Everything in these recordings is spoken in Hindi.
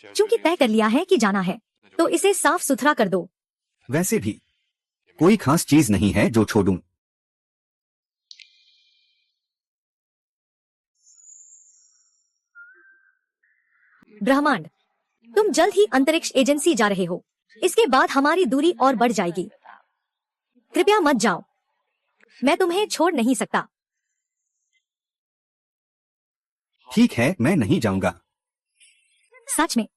चूंकि तय कर लिया है कि जाना है, तो इसे साफ सुथरा कर दो। वैसे भी कोई खास चीज नहीं है जो छोड़ूं। ब्रह्मांड, तुम जल्द ही अंतरिक्ष एजेंसी जा रहे हो। इसके बाद हमारी दूरी और बढ़ जाएगी। कृपया मत जाओ, मैं तुम्हें छोड़ नहीं सकता। ठीक है, मैं नहीं जाऊंगा। सच में?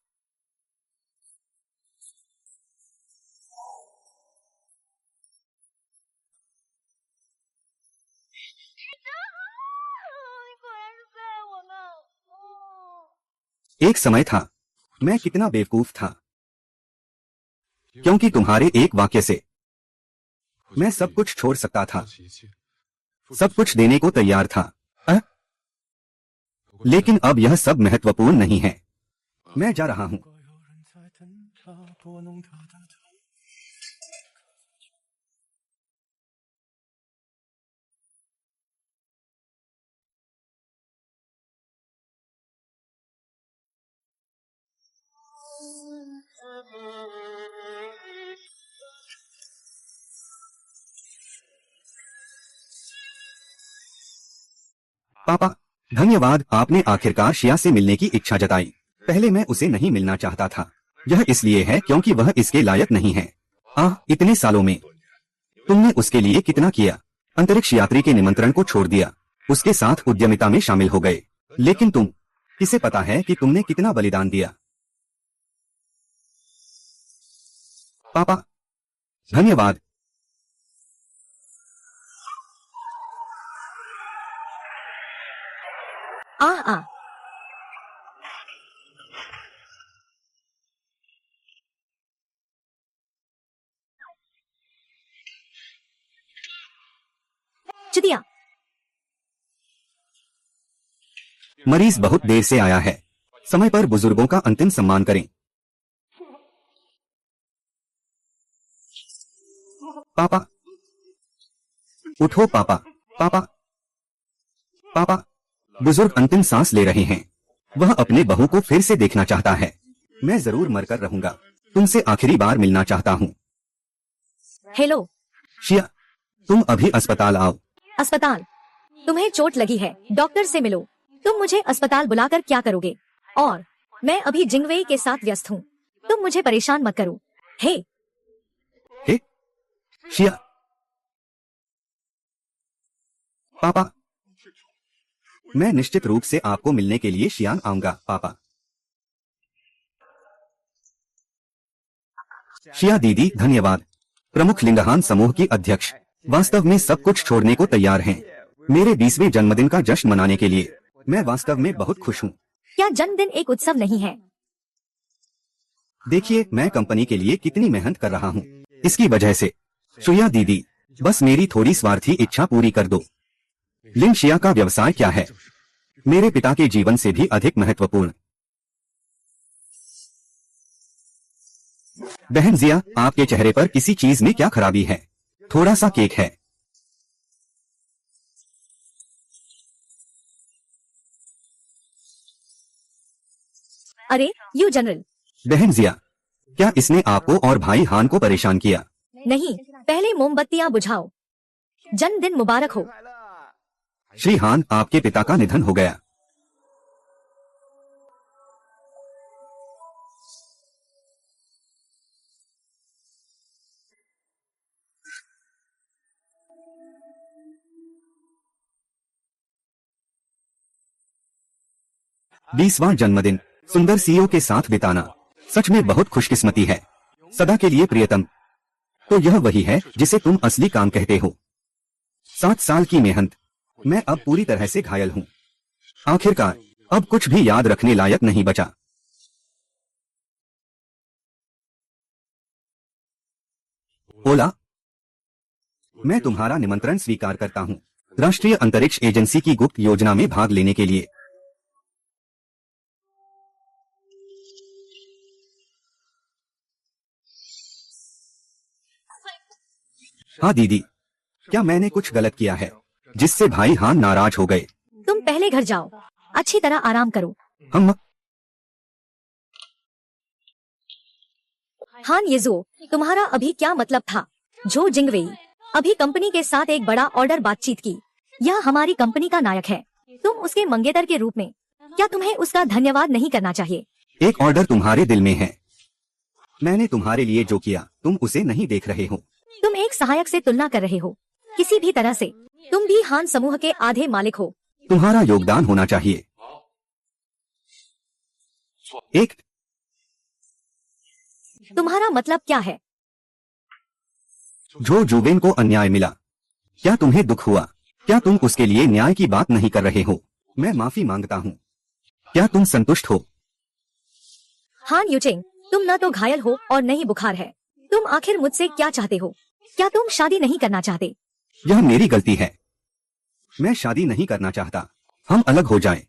एक समय था, मैं कितना बेवकूफ था, क्योंकि तुम्हारे एक वाक्य से मैं सब कुछ छोड़ सकता था, सब कुछ देने को तैयार था। लेकिन अब यह सब महत्वपूर्ण नहीं है। मैं जा रहा हूं। पापा, धन्यवाद, आपने आखिरकार शिया से मिलने की इच्छा जताई। पहले मैं उसे नहीं मिलना चाहता था। यह इसलिए है क्योंकि वह इसके लायक नहीं है। इतने सालों में तुमने उसके लिए कितना किया। अंतरिक्ष यात्री के निमंत्रण को छोड़ दिया, उसके साथ उद्यमिता में शामिल हो गए। लेकिन तुम, किसे पता है कि तुमने कितना बलिदान दिया। पापा, धन्यवाद। आ चुतिया। मरीज बहुत देर से आया है। समय पर बुजुर्गों का अंतिम सम्मान करें। पापा, उठो पापा। पापा, पापा। बुजुर्ग अंतिम सांस ले रहे हैं। वह अपने बहू को फिर से देखना चाहता है। मैं जरूर मरकर रहूंगा। तुमसे आखिरी बार मिलना चाहता हूँ। हेलो शिया, तुम अभी अस्पताल आओ। अस्पताल? तुम्हें चोट लगी है, डॉक्टर से मिलो। तुम मुझे अस्पताल बुलाकर क्या करोगे? और मैं अभी जिंगवेई के साथ व्यस्त हूँ। तुम मुझे परेशान मत करो। हे शिया। पापा, मैं निश्चित रूप से आपको मिलने के लिए शियांग आऊंगा। पापा। शिया दीदी, धन्यवाद। प्रमुख लिंगहान समूह की अध्यक्ष वास्तव में सब कुछ छोड़ने को तैयार हैं। मेरे 20वें जन्मदिन का जश्न मनाने के लिए मैं वास्तव में बहुत खुश हूँ। क्या जन्मदिन एक उत्सव नहीं है? देखिए, मैं कंपनी के लिए कितनी मेहनत कर रहा हूँ। इसकी वजह से शिया दीदी, बस मेरी थोड़ी स्वार्थी इच्छा पूरी कर दो। लिन शिया का व्यवसाय क्या है? मेरे पिता के जीवन से भी अधिक महत्वपूर्ण। बहन जिया, आपके चेहरे पर किसी चीज में क्या खराबी है? थोड़ा सा केक है। अरे यू जनरल। बहन जिया, क्या इसने आपको और भाई हान को परेशान किया? नहीं, पहले मोमबत्तियां बुझाओ। जन्मदिन मुबारक हो। श्री हान, आपके पिता का निधन हो गया। बीसवां जन्मदिन सुंदर सीईओ के साथ बिताना सच में बहुत खुशकिस्मती है। सदा के लिए प्रियतम। तो यह वही है जिसे तुम असली काम कहते हो। 7 साल की मेहनत। मैं अब पूरी तरह से घायल हूँ। आखिरकार अब कुछ भी याद रखने लायक नहीं बचा। ओला, मैं तुम्हारा निमंत्रण स्वीकार करता हूँ, राष्ट्रीय अंतरिक्ष एजेंसी की गुप्त योजना में भाग लेने के लिए। हाँ दीदी, क्या मैंने कुछ गलत किया है जिससे भाई हान नाराज हो गए? तुम पहले घर जाओ, अच्छी तरह आराम करो। हम हान येजुओ, तुम्हारा अभी क्या मतलब था? जो जिंगवेई, अभी कंपनी के साथ एक बड़ा ऑर्डर बातचीत की। यह हमारी कंपनी का नायक है, तुम उसके मंगेतर के रूप में। क्या तुम्हें उसका धन्यवाद नहीं करना चाहिए? एक ऑर्डर तुम्हारे दिल में है। मैंने तुम्हारे लिए जो किया तुम उसे नहीं देख रहे हो। तुम एक सहायक से तुलना कर रहे हो, किसी भी तरह से। तुम भी हान समूह के आधे मालिक हो। तुम्हारा योगदान होना चाहिए। एक तुम्हारा मतलब क्या है? जो जुबेन को अन्याय मिला, क्या तुम्हें दुख हुआ? क्या तुम उसके लिए न्याय की बात नहीं कर रहे हो? मैं माफी मांगता हूँ। क्या तुम संतुष्ट हो? हान यूचेंग, तुम न तो घायल हो और न ही बुखार है। तुम आखिर मुझसे क्या चाहते हो? क्या तुम शादी नहीं करना चाहते? यह मेरी गलती है। मैं शादी नहीं करना चाहता। हम अलग हो जाएं।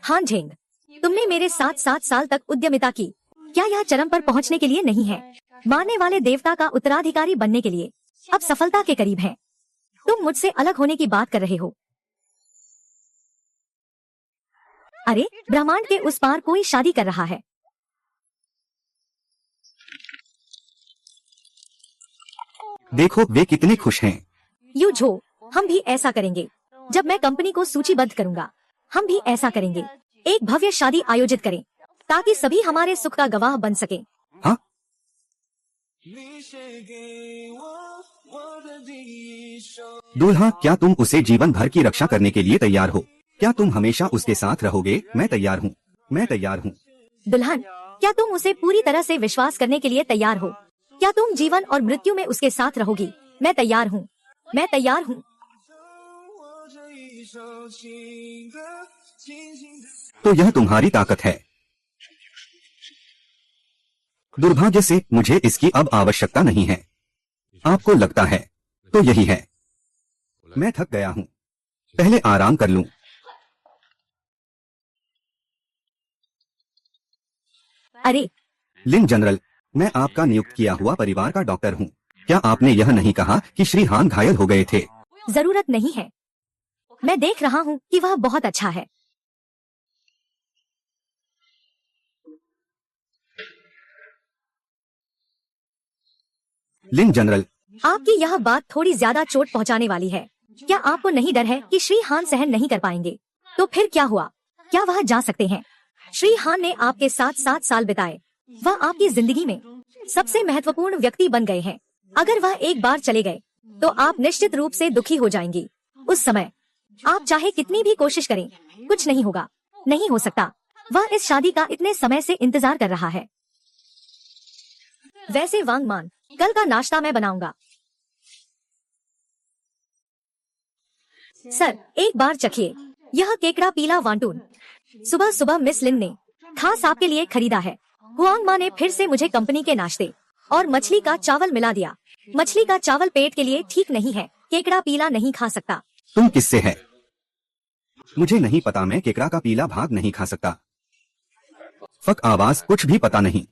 हान झेंग, तुमने मेरे साथ 7 साल तक उद्यमिता की। क्या यह चरम पर पहुंचने के लिए नहीं है? मारने वाले देवता का उत्तराधिकारी बनने के लिए अब सफलता के करीब है। तुम मुझसे अलग होने की बात कर रहे हो। अरे, ब्रह्मांड के उस पार कोई शादी कर रहा है। देखो वे कितने खुश हैं। यू झो, हम भी ऐसा करेंगे। जब मैं कंपनी को सूचीबद्ध करूंगा, हम भी ऐसा करेंगे। एक भव्य शादी आयोजित करें ताकि सभी हमारे सुख का गवाह बन सके। हाँ? दूल्हा, क्या तुम उसे जीवन भर की रक्षा करने के लिए तैयार हो? क्या तुम हमेशा उसके साथ रहोगे? मैं तैयार हूँ। मैं तैयार हूँ। दुल्हन, क्या तुम उसे पूरी तरह से विश्वास करने के लिए तैयार हो? क्या तुम जीवन और मृत्यु में उसके साथ रहोगी? मैं तैयार हूँ। मैं तैयार हूँ। तो यह तुम्हारी ताकत है। दुर्भाग्य से मुझे इसकी अब आवश्यकता नहीं है। आपको लगता है तो यही है। मैं थक गया हूँ। पहले आराम कर लूं। अरे लिन जनरल, मैं आपका नियुक्त किया हुआ परिवार का डॉक्टर हूँ। क्या आपने यह नहीं कहा कि श्री हान घायल हो गए थे? जरूरत नहीं है। मैं देख रहा हूँ कि वह बहुत अच्छा है। लिन जनरल, आपकी यह बात थोड़ी ज्यादा चोट पहुंचाने वाली है। क्या आपको नहीं डर है कि श्री हान सहन नहीं कर पाएंगे? तो फिर क्या हुआ? क्या वह जा सकते हैं? श्री हान ने आपके साथ 7 साल बिताए। वह आपकी जिंदगी में सबसे महत्वपूर्ण व्यक्ति बन गए हैं। अगर वह एक बार चले गए तो आप निश्चित रूप से दुखी हो जाएंगी। उस समय आप चाहे कितनी भी कोशिश करें, कुछ नहीं होगा। नहीं हो सकता। वह इस शादी का इतने समय से इंतजार कर रहा है। वैसे वांग मान, कल का नाश्ता मैं बनाऊंगा। सर, एक बार चखिए। यह केकड़ा पीला वांटून सुबह सुबह मिस लिन ने खास आपके लिए खरीदा है। हुआंग मा ने फिर से मुझे कंपनी के नाश्ते और मछली का चावल मिला दिया। मछली का चावल पेट के लिए ठीक नहीं है। केकड़ा पीला नहीं खा सकता। तुम किससे है? मुझे नहीं पता। मैं केकड़ा का पीला भाग नहीं खा सकता। फक आवाज कुछ भी पता नहीं।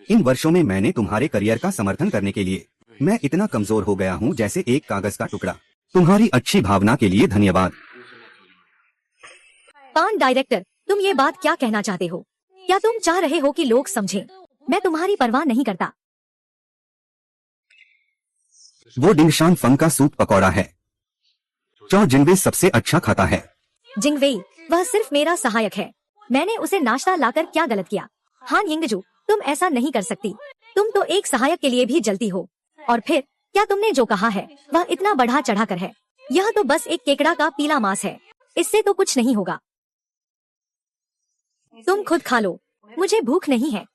इन वर्षों में मैंने तुम्हारे करियर का समर्थन करने के लिए मैं इतना कमजोर हो गया हूँ जैसे एक कागज का टुकड़ा। तुम्हारी अच्छी भावना के लिए धन्यवाद। पान डायरेक्टर, तुम ये बात क्या कहना चाहते हो? क्या तुम चाह रहे हो कि लोग समझें? मैं तुम्हारी परवाह नहीं करता। वो डिंगशान फंग का सूप पकौड़ा है। चौ जिनवे सबसे अच्छा खाता है। जिंगवेई, वह सिर्फ मेरा सहायक है। मैंने उसे नाश्ता लाकर क्या गलत किया? हान यिंगजू, तुम ऐसा नहीं कर सकती। तुम तो एक सहायक के लिए भी जलती हो। और फिर क्या तुमने जो कहा है वह इतना बढ़ा चढ़ा कर है? यह तो बस एक केकड़ा का पीला मांस है। इससे तो कुछ नहीं होगा। तुम खुद खा लो, मुझे भूख नहीं है।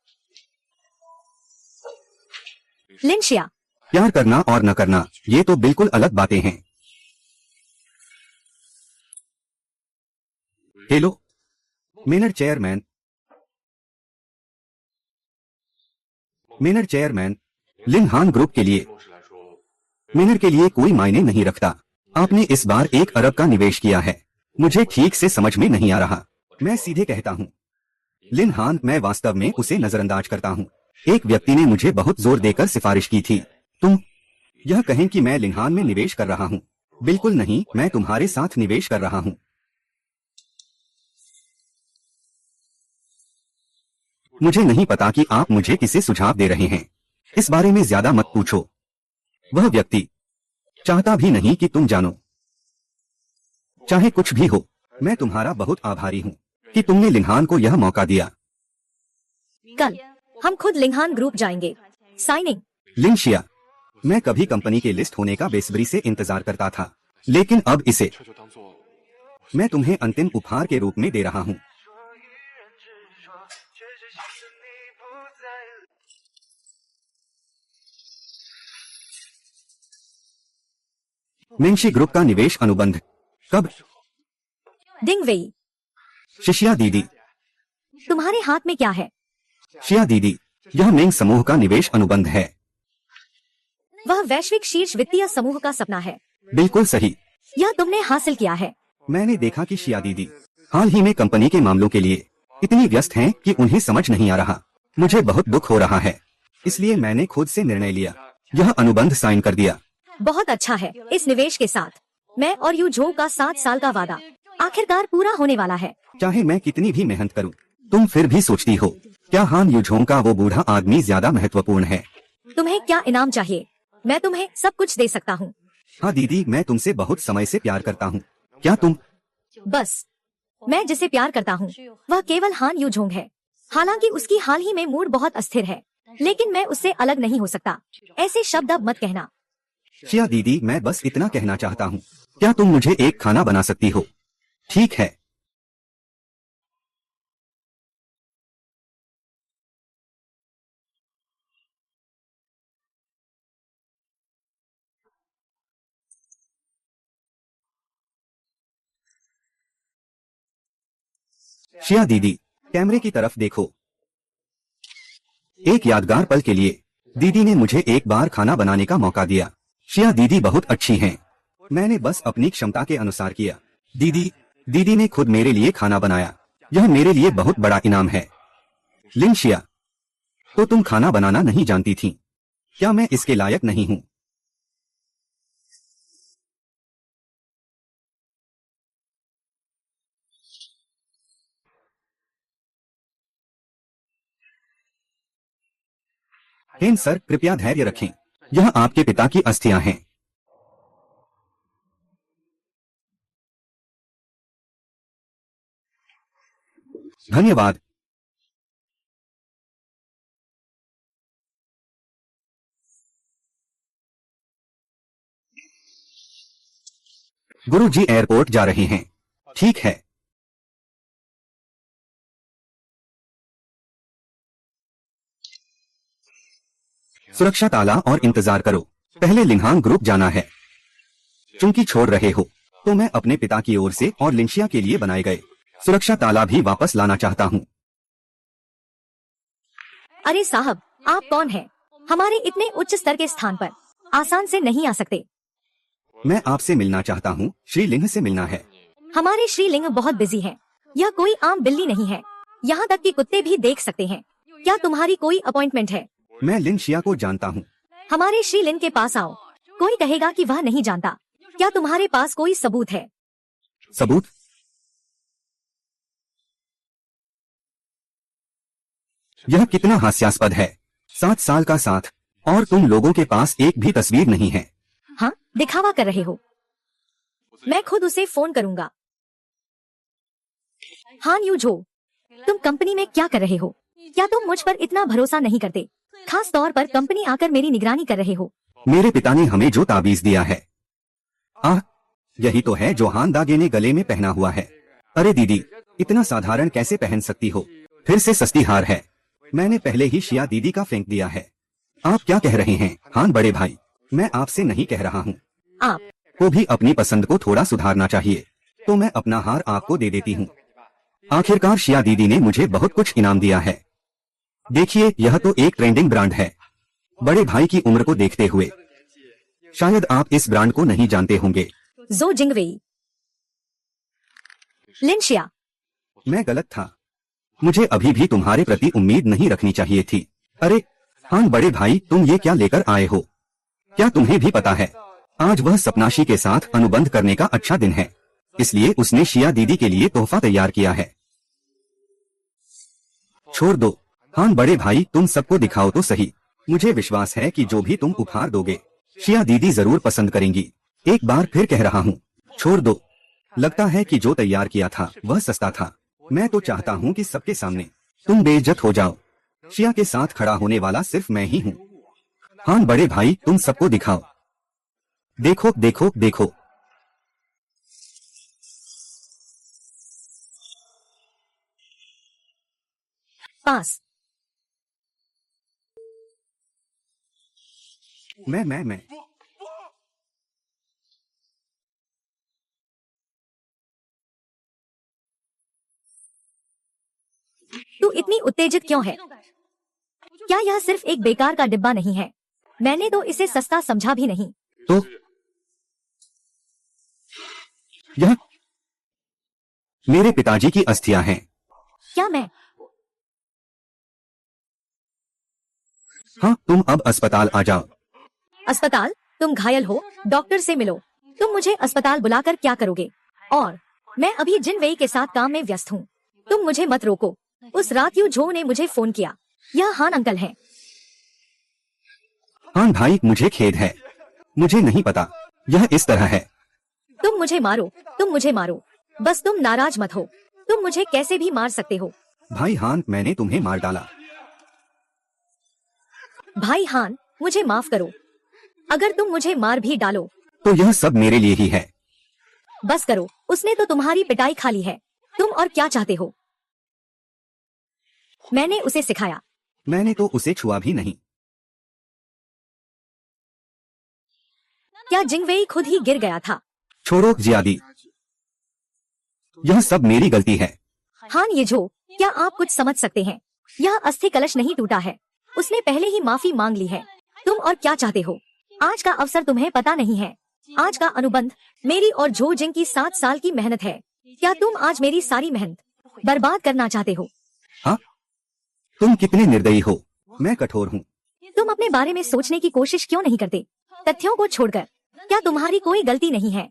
लिनशिया, प्यार करना और न करना ये तो बिल्कुल अलग बातें हैं। हेलो मेनर चेयरमैन। मेनर चेयरमैन, लिन हान ग्रुप के लिए मेनर के लिए कोई मायने नहीं रखता। आपने इस बार 1 अरब का निवेश किया है। मुझे ठीक से समझ में नहीं आ रहा। मैं सीधे कहता हूँ लिन हान, मैं वास्तव में उसे नजरअंदाज करता हूँ। एक व्यक्ति ने मुझे बहुत जोर देकर सिफारिश की थी। तुम यह कहें कि मैं लिंगहान में निवेश कर रहा हूँ? बिल्कुल नहीं, मैं तुम्हारे साथ निवेश कर रहा हूँ। मुझे नहीं पता कि आप मुझे किसे सुझाव दे रहे हैं। इस बारे में ज्यादा मत पूछो। वह व्यक्ति चाहता भी नहीं कि तुम जानो। चाहे कुछ भी हो, मैं तुम्हारा बहुत आभारी हूँ कि तुमने लिंगहान को यह मौका दिया। कल हम खुद लिंगहान ग्रुप जाएंगे। साइनिंग। लिंशिया, मैं कभी कंपनी के लिस्ट होने का बेसब्री से इंतजार करता था, लेकिन अब इसे मैं तुम्हें अंतिम उपहार के रूप में दे रहा हूँ। मेंशी ग्रुप का निवेश अनुबंध कब? डिंगवेई, शिष्या दीदी। तुम्हारे हाथ में क्या है? शिया दीदी, यह मेंग समूह का निवेश अनुबंध है। वह वैश्विक शीर्ष वित्तीय समूह का सपना है। बिल्कुल सही। यह तुमने हासिल किया है। मैंने देखा कि शिया दीदी हाल ही में कंपनी के मामलों के लिए इतनी व्यस्त हैं कि उन्हें समझ नहीं आ रहा। मुझे बहुत दुख हो रहा है, इसलिए मैंने खुद से निर्णय लिया, यह अनुबंध साइन कर दिया। बहुत अच्छा है। इस निवेश के साथ मैं और यू झो का 7 साल का वादा आखिरकार पूरा होने वाला है। चाहे मैं कितनी भी मेहनत करूं, तुम फिर भी सोचती हो क्या हान यूझोंग का वो बूढ़ा आदमी ज्यादा महत्वपूर्ण है? तुम्हें क्या इनाम चाहिए? मैं तुम्हें सब कुछ दे सकता हूँ। हाँ दीदी, मैं तुमसे बहुत समय से प्यार करता हूँ। क्या तुम? बस मैं जिसे प्यार करता हूँ वह केवल हान यूझोंग है। हालांकि उसकी हाल ही में मूड बहुत अस्थिर है, लेकिन मैं उससे अलग नहीं हो सकता। ऐसे शब्द अब मत कहना। शिया दीदी, मैं बस इतना कहना चाहता हूँ, क्या तुम मुझे एक खाना बना सकती हो? ठीक है। शिया दीदी, कैमरे की तरफ देखो। एक यादगार पल के लिए दीदी ने मुझे एक बार खाना बनाने का मौका दिया। शिया दीदी बहुत अच्छी हैं। मैंने बस अपनी क्षमता के अनुसार किया। दीदी ने खुद मेरे लिए खाना बनाया। यह मेरे लिए बहुत बड़ा इनाम है। लिन शिया, तो तुम खाना बनाना नहीं जानती थी? क्या मैं इसके लायक नहीं हूँ? हेन सर, कृपया धैर्य रखें। यह आपके पिता की अस्थियां हैं। धन्यवाद। गुरुजी एयरपोर्ट जा रहे हैं। ठीक है। सुरक्षा ताला और इंतजार करो। पहले लिंगहान ग्रुप जाना है। चूंकि छोड़ रहे हो तो मैं अपने पिता की ओर से और लिंशिया के लिए बनाए गए सुरक्षा ताला भी वापस लाना चाहता हूँ। अरे साहब, आप कौन हैं? हमारे इतने उच्च स्तर के स्थान पर आसान से नहीं आ सकते। मैं आपसे मिलना चाहता हूँ। श्री लिंग से मिलना है। हमारे श्री लिंग बहुत बिजी हैं। यह कोई आम बिल्ली नहीं है, यहाँ तक कि कुत्ते भी देख सकते हैं। क्या तुम्हारी कोई अपॉइंटमेंट है? मैं लिंशिया को जानता हूँ। हमारे श्री लिंग के पास आओ। कोई कहेगा कि वह नहीं जानता। क्या तुम्हारे पास कोई सबूत है? सबूत? यह कितना हास्यास्पद है। 7 साल का साथ और तुम लोगों के पास एक भी तस्वीर नहीं है। हाँ, दिखावा कर रहे हो। मैं खुद उसे फोन करूंगा। हान यूझो, तुम कंपनी में क्या कर रहे हो? क्या तुम मुझ पर इतना भरोसा नहीं करते? खास तौर पर कंपनी आकर मेरी निगरानी कर रहे हो। मेरे पिता ने हमें जो ताबीज दिया है, यही तो है जो हान दागे ने गले में पहना हुआ है। अरे दीदी, इतना साधारण कैसे पहन सकती हो? फिर से सस्ती हार है। मैंने पहले ही शिया दीदी का फेंक दिया है। आप क्या कह रहे हैं हान बड़े भाई? मैं आपसे नहीं कह रहा हूँ। आपको भी अपनी पसंद को थोड़ा सुधारना चाहिए। तो मैं अपना हार आपको दे देती हूँ। आखिरकार शिया दीदी ने मुझे बहुत कुछ इनाम दिया है। देखिए, यह तो एक ट्रेंडिंग ब्रांड है। बड़े भाई की उम्र को देखते हुए शायद आप इस ब्रांड को नहीं जानते होंगे। जो जिंगवेई। लिंशिया, मैं गलत था। मुझे अभी भी तुम्हारे प्रति उम्मीद नहीं रखनी चाहिए थी। अरे हाँ बड़े भाई, तुम ये क्या लेकर आए हो? क्या तुम्हें भी पता है आज वह सपनाशी के साथ अनुबंध करने का अच्छा दिन है, इसलिए उसने शिया दीदी के लिए तोहफा तैयार किया है। छोड़ दो। हाँ बड़े भाई, तुम सबको दिखाओ तो सही। मुझे विश्वास है कि जो भी तुम उपहार दोगे शिया दीदी जरूर पसंद करेंगी। एक बार फिर कह रहा हूँ, छोड़ दो। लगता है कि जो तैयार किया था वह सस्ता था। मैं तो चाहता हूँ कि सबके सामने तुम बेइज्जत हो जाओ। शिया के साथ खड़ा होने वाला सिर्फ मैं ही हूँ। हाँ बड़े भाई, तुम सबको दिखाओ। देखो देखो देखो। पास। मैं तू इतनी उत्तेजित क्यों है? क्या यह सिर्फ एक बेकार का डिब्बा नहीं है? मैंने तो इसे सस्ता समझा भी नहीं। तो यह मेरे पिताजी की अस्थियां हैं। क्या मैं? हाँ तुम अब अस्पताल आ जाओ। अस्पताल? तुम घायल हो, डॉक्टर से मिलो। तुम मुझे अस्पताल बुलाकर क्या करोगे? और मैं अभी जिनवेई के साथ काम में व्यस्त हूँ। तुम मुझे मत रोको। उस रात यू झो ने मुझे फोन किया। यह हान अंकल हैं। हाँ भाई, मुझे खेद है, मुझे नहीं पता यह इस तरह है। तुम मुझे मारो, तुम मुझे मारो, बस तुम नाराज मत हो। तुम मुझे कैसे भी मार सकते हो। भाई हान, मैंने तुम्हें मार डाला। भाई हान, मुझे माफ करो। अगर तुम मुझे मार भी डालो तो यह सब मेरे लिए ही है। बस करो, उसने तो तुम्हारी पिटाई खा ली है। तुम और क्या चाहते हो? मैंने उसे सिखाया। मैंने तो उसे छुआ भी नहीं। क्या जिंगवेई खुद ही गिर गया था? छोड़ो जियादी, यह सब मेरी गलती है। हान ये जो, क्या आप कुछ समझ सकते हैं? यह अस्थि कलश नहीं टूटा है। उसने पहले ही माफी मांग ली है। तुम और क्या चाहते हो? आज का अवसर तुम्हें पता नहीं है। आज का अनुबंध मेरी और जो जिंग की 7 साल की मेहनत है। क्या तुम आज मेरी सारी मेहनत बर्बाद करना चाहते हो? हाँ, तुम कितने निर्दयी हो। मैं कठोर हूँ। तुम अपने बारे में सोचने की कोशिश क्यों नहीं करते? तथ्यों को छोड़कर। क्या तुम्हारी कोई गलती नहीं है?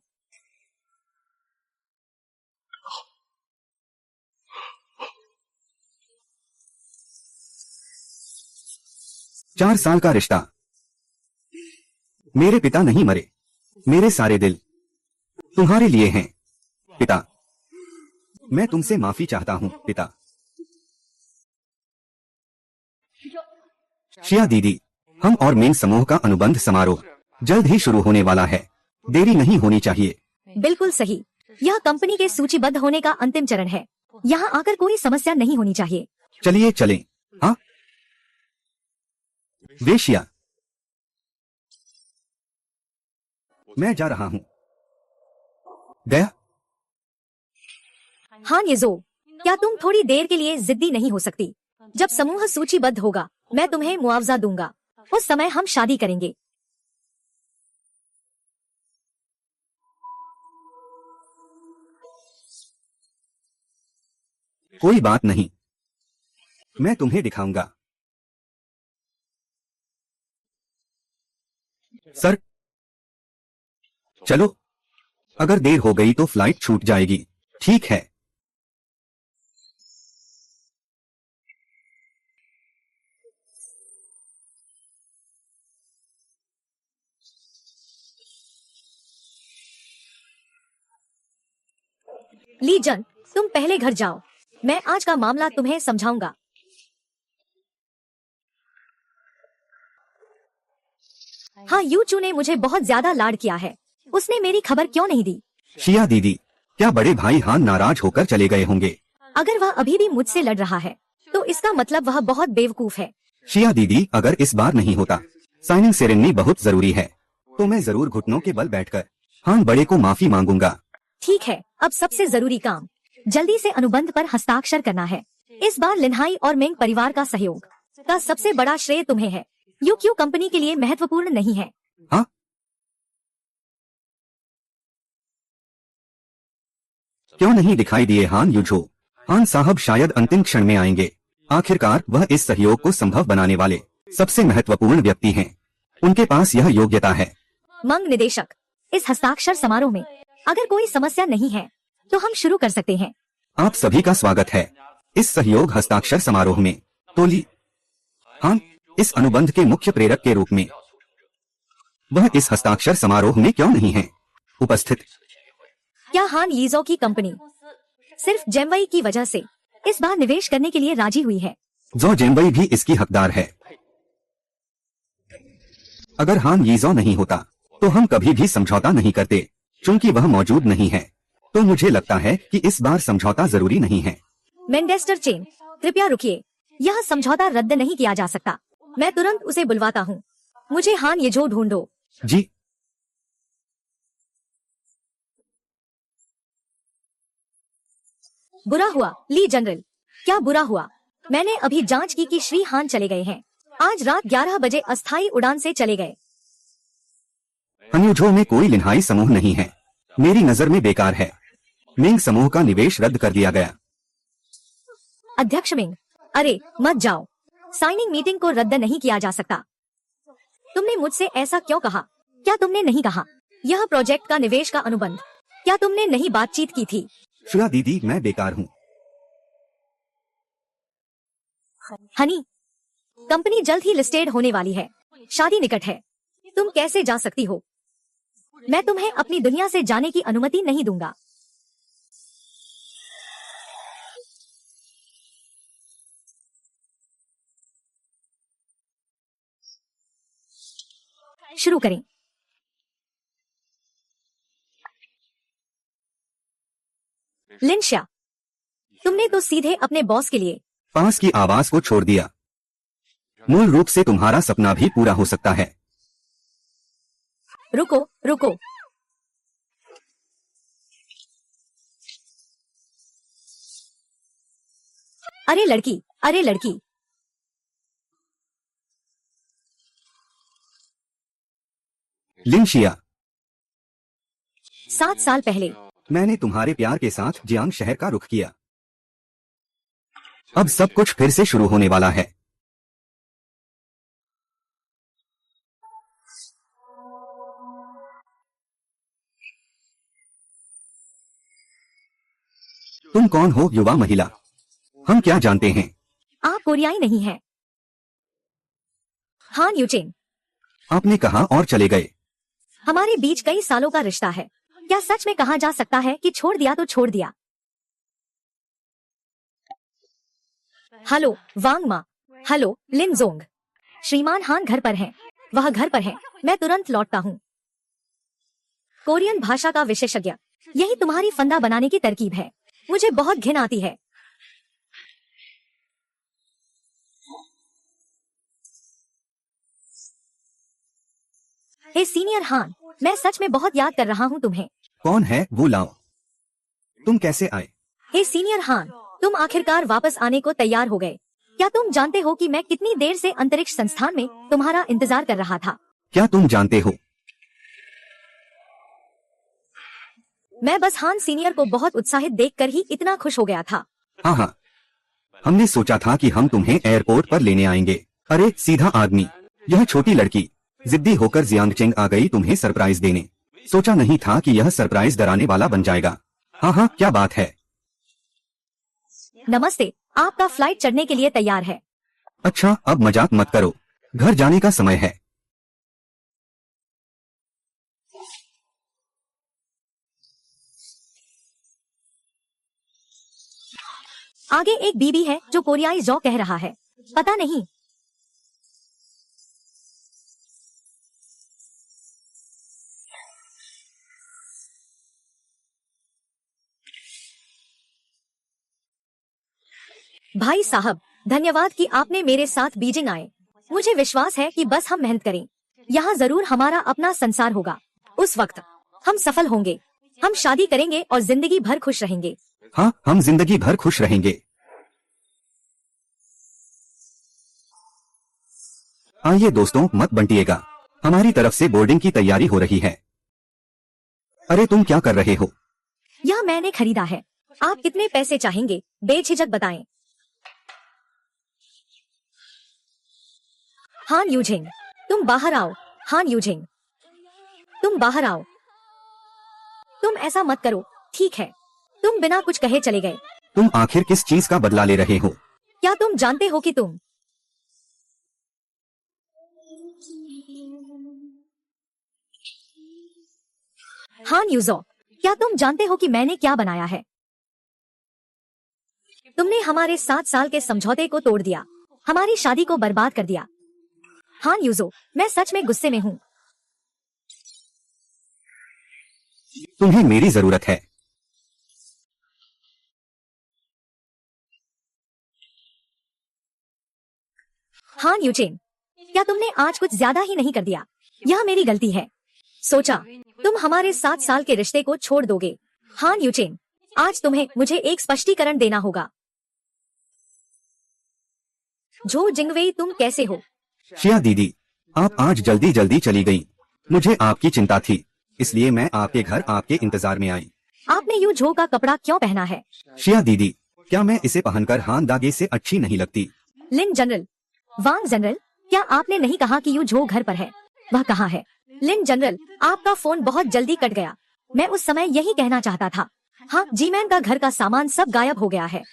चार साल का रिश्ता। मेरे पिता नहीं मरे। मेरे सारे दिल तुम्हारे लिए हैं पिता। मैं तुमसे माफी चाहता हूँ पिता। शिया दीदी, हम और मेन समूह का अनुबंध समारोह जल्द ही शुरू होने वाला है। देरी नहीं होनी चाहिए। बिल्कुल सही। यह कंपनी के सूचीबद्ध होने का अंतिम चरण है। यहाँ आकर कोई समस्या नहीं होनी चाहिए। चलिए चलें। हाँ वेश्या, मैं जा रहा हूँ। गया। हाँ येजो, क्या तुम थोड़ी देर के लिए जिद्दी नहीं हो सकती? जब समूह सूचीबद्ध होगा मैं तुम्हें मुआवजा दूंगा। उस समय हम शादी करेंगे। कोई बात नहीं, मैं तुम्हें दिखाऊंगा। सर चलो, अगर देर हो गई तो फ्लाइट छूट जाएगी। ठीक है। लीजन, तुम पहले घर जाओ। मैं आज का मामला तुम्हें समझाऊंगा। हाँ यूचू ने मुझे बहुत ज्यादा लाड किया है। उसने मेरी खबर क्यों नहीं दी? शिया दीदी, क्या बड़े भाई हान नाराज होकर चले गए होंगे? अगर वह अभी भी मुझसे लड़ रहा है तो इसका मतलब वह बहुत बेवकूफ है। शिया दीदी, अगर इस बार नहीं होता, साइनिंग सेरेमनी बहुत जरूरी है, तो मैं जरूर घुटनों के बल बैठकर हान बड़े को माफी मांगूंगा। ठीक है, अब सबसे जरूरी काम जल्दी से अनुबंध पर हस्ताक्षर करना है। इस बार लिन्हाई और मेंग परिवार का सहयोग का सबसे बड़ा श्रेय तुम्हें है। यू क्यों कंपनी के लिए महत्वपूर्ण नहीं है? हाँ, क्यों नहीं दिखाई दिए हान यूझो? हान साहब शायद अंतिम क्षण में आएंगे। आखिरकार वह इस सहयोग को संभव बनाने वाले सबसे महत्वपूर्ण व्यक्ति हैं। उनके पास यह योग्यता है। मंग निदेशक, इस हस्ताक्षर समारोह में अगर कोई समस्या नहीं है तो हम शुरू कर सकते हैं। आप सभी का स्वागत है इस सहयोग हस्ताक्षर समारोह में। तोली हान इस अनुबंध के मुख्य प्रेरक के रूप में वह इस हस्ताक्षर समारोह में क्यों नहीं है उपस्थित? क्या हान यीजो की कंपनी सिर्फ जेमवई की वजह से इस बार निवेश करने के लिए राजी हुई है? जो जेमवई भी इसकी हकदार है। अगर हान यीजो नहीं होता तो हम कभी भी समझौता नहीं करते। चूंकि वह मौजूद नहीं है तो मुझे लगता है कि इस बार समझौता जरूरी नहीं है। मेंडेस्टर चेन, कृपया रुकिए। यह समझौता रद्द नहीं किया जा सकता। मैं तुरंत उसे बुलवाता हूँ। मुझे हान येजो ढूंढो। जी। बुरा हुआ ली जनरल, क्या बुरा हुआ? मैंने अभी जांच की कि श्री हान चले गए हैं। आज रात 11 बजे अस्थायी उड़ान से चले गए। हन्यूझो में कोई लिन्हाई समूह नहीं है। मेरी नजर में बेकार है। मिंग समूह का निवेश रद्द कर दिया गया। अध्यक्ष मिंग, अरे मत जाओ। साइनिंग मीटिंग को रद्द नहीं किया जा सकता। तुमने मुझसे ऐसा क्यों कहा? क्या तुमने नहीं कहा यह प्रोजेक्ट का निवेश का अनुबंध? क्या तुमने नहीं बातचीत की थी? श्रेया दीदी, मैं बेकार हूँ। हनी, कंपनी जल्द ही लिस्टेड होने वाली है। शादी निकट है। तुम कैसे जा सकती हो? मैं तुम्हें अपनी दुनिया से जाने की अनुमति नहीं दूंगा। शुरू करें। लिंशा, तुमने तो सीधे अपने बॉस के लिए पास की आवाज को छोड़ दिया। मूल रूप से तुम्हारा सपना भी पूरा हो सकता है। रुको रुको। अरे लड़की, अरे लड़की। लिंशिया, 7 साल पहले मैंने तुम्हारे प्यार के साथ जियांग शहर का रुख किया। अब सब कुछ फिर से शुरू होने वाला है। तुम कौन हो युवा महिला? हम क्या जानते हैं? आप कोरियाई नहीं हैं। हान यूचेन, आपने कहा और चले गए। हमारे बीच कई सालों का रिश्ता है। क्या सच में कहा जा सकता है कि छोड़ दिया तो छोड़ दिया? हेलो वांग मा। हेलो लिन जोंग। श्रीमान हान घर पर हैं। वह घर पर हैं। मैं तुरंत लौटता हूँ। कोरियन भाषा का विशेषज्ञ, यही तुम्हारी फंदा बनाने की तरकीब है। मुझे बहुत घिन आती है। हे सीनियर हान, मैं सच में बहुत याद कर रहा हूँ तुम्हें। कौन है वो? लाओ। तुम कैसे आए? हे सीनियर हान, तुम आखिरकार वापस आने को तैयार हो गए। क्या तुम जानते हो कि मैं कितनी देर से अंतरिक्ष संस्थान में तुम्हारा इंतजार कर रहा था? क्या तुम जानते हो? मैं बस हान सीनियर को बहुत उत्साहित देखकर ही इतना खुश हो गया था। हाँ हाँ, हमने सोचा था कि हम तुम्हें एयरपोर्ट पर लेने आएंगे। अरे सीधा आदमी, यह छोटी लड़की जिद्दी होकर जियांगचेंग आ गई तुम्हें सरप्राइज देने। सोचा नहीं था कि यह सरप्राइज डराने वाला बन जाएगा। हाँ हाँ, क्या बात है। नमस्ते, आपका फ्लाइट चढ़ने के लिए तैयार है। अच्छा, अब मजाक मत करो, घर जाने का समय है। आगे एक बीबी है जो कोरियाई जौ कह रहा है। पता नहीं। भाई साहब, धन्यवाद कि आपने मेरे साथ बीजिंग आए। मुझे विश्वास है कि बस हम मेहनत करें, यहाँ जरूर हमारा अपना संसार होगा। उस वक्त हम सफल होंगे। हम शादी करेंगे और जिंदगी भर खुश रहेंगे। हाँ, हम जिंदगी भर खुश रहेंगे। आइए दोस्तों, मत बंटिएगा। हमारी तरफ से बोर्डिंग की तैयारी हो रही है। अरे तुम क्या कर रहे हो? यह मैंने खरीदा है। आप कितने पैसे चाहेंगे? बेझिझक बताएं। हान यूजिंग, तुम बाहर आओ। हान यूजिंग, तुम बाहर आओ। तुम ऐसा मत करो, ठीक है? तुम बिना कुछ कहे चले गए। तुम आखिर किस चीज का बदला ले रहे हो? क्या तुम जानते हो कि तुम हान यूजो, क्या तुम जानते हो कि मैंने क्या बनाया है? तुमने हमारे 7 साल के समझौते को तोड़ दिया, हमारी शादी को बर्बाद कर दिया। हान यूजो, मैं सच में गुस्से में हूँ। तुम्हें मेरी जरूरत है। हान यूचेन, क्या तुमने आज कुछ ज्यादा ही नहीं कर दिया? यह मेरी गलती है। सोचा तुम हमारे 7 साल के रिश्ते को छोड़ दोगे। हान यूचेन, आज तुम्हें मुझे एक स्पष्टीकरण देना होगा। जो जिंगवेई, तुम कैसे हो? शिया दीदी, आप आज जल्दी जल्दी चली गई। मुझे आपकी चिंता थी, इसलिए मैं आपके घर आपके इंतजार में आई। आपने यू झो का कपड़ा क्यों पहना है? शिया दीदी, क्या मैं इसे पहनकर हान दागे से अच्छी नहीं लगती? लिन जनरल, वांग जनरल, क्या आपने नहीं कहा कि यू झो घर पर है? वह कहाँ है? लिन जनरल, आपका फोन बहुत जल्दी कट गया। मैं उस समय यही कहना चाहता था। हाँ, जीमैन का घर का सामान सब गायब हो गया है।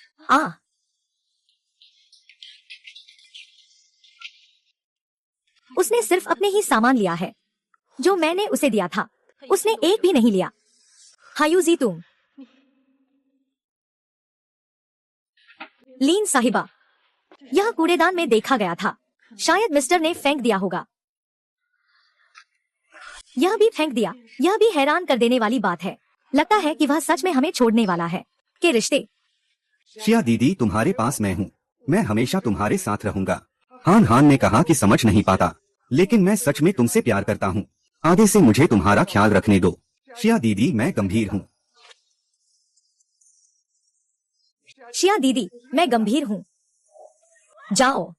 उसने सिर्फ अपने ही सामान लिया है जो मैंने उसे दिया था। उसने एक भी नहीं लिया। हायूजी, तुम लीन साहिबा, यह कूड़ेदान में देखा गया था। शायद मिस्टर ने फेंक दिया होगा। यह भी फेंक दिया। यह भी हैरान कर देने वाली बात है। लगता है कि वह सच में हमें छोड़ने वाला है। के रिश्ते। शिया दीदी, तुम्हारे पास मैं हूँ। मैं हमेशा तुम्हारे साथ रहूंगा। हान ने कहा कि समझ नहीं पाता, लेकिन मैं सच में तुमसे प्यार करता हूँ। आगे से मुझे तुम्हारा ख्याल रखने दो। शिया दीदी, मैं गंभीर हूँ। शिया दीदी, मैं गंभीर हूँ। जाओ।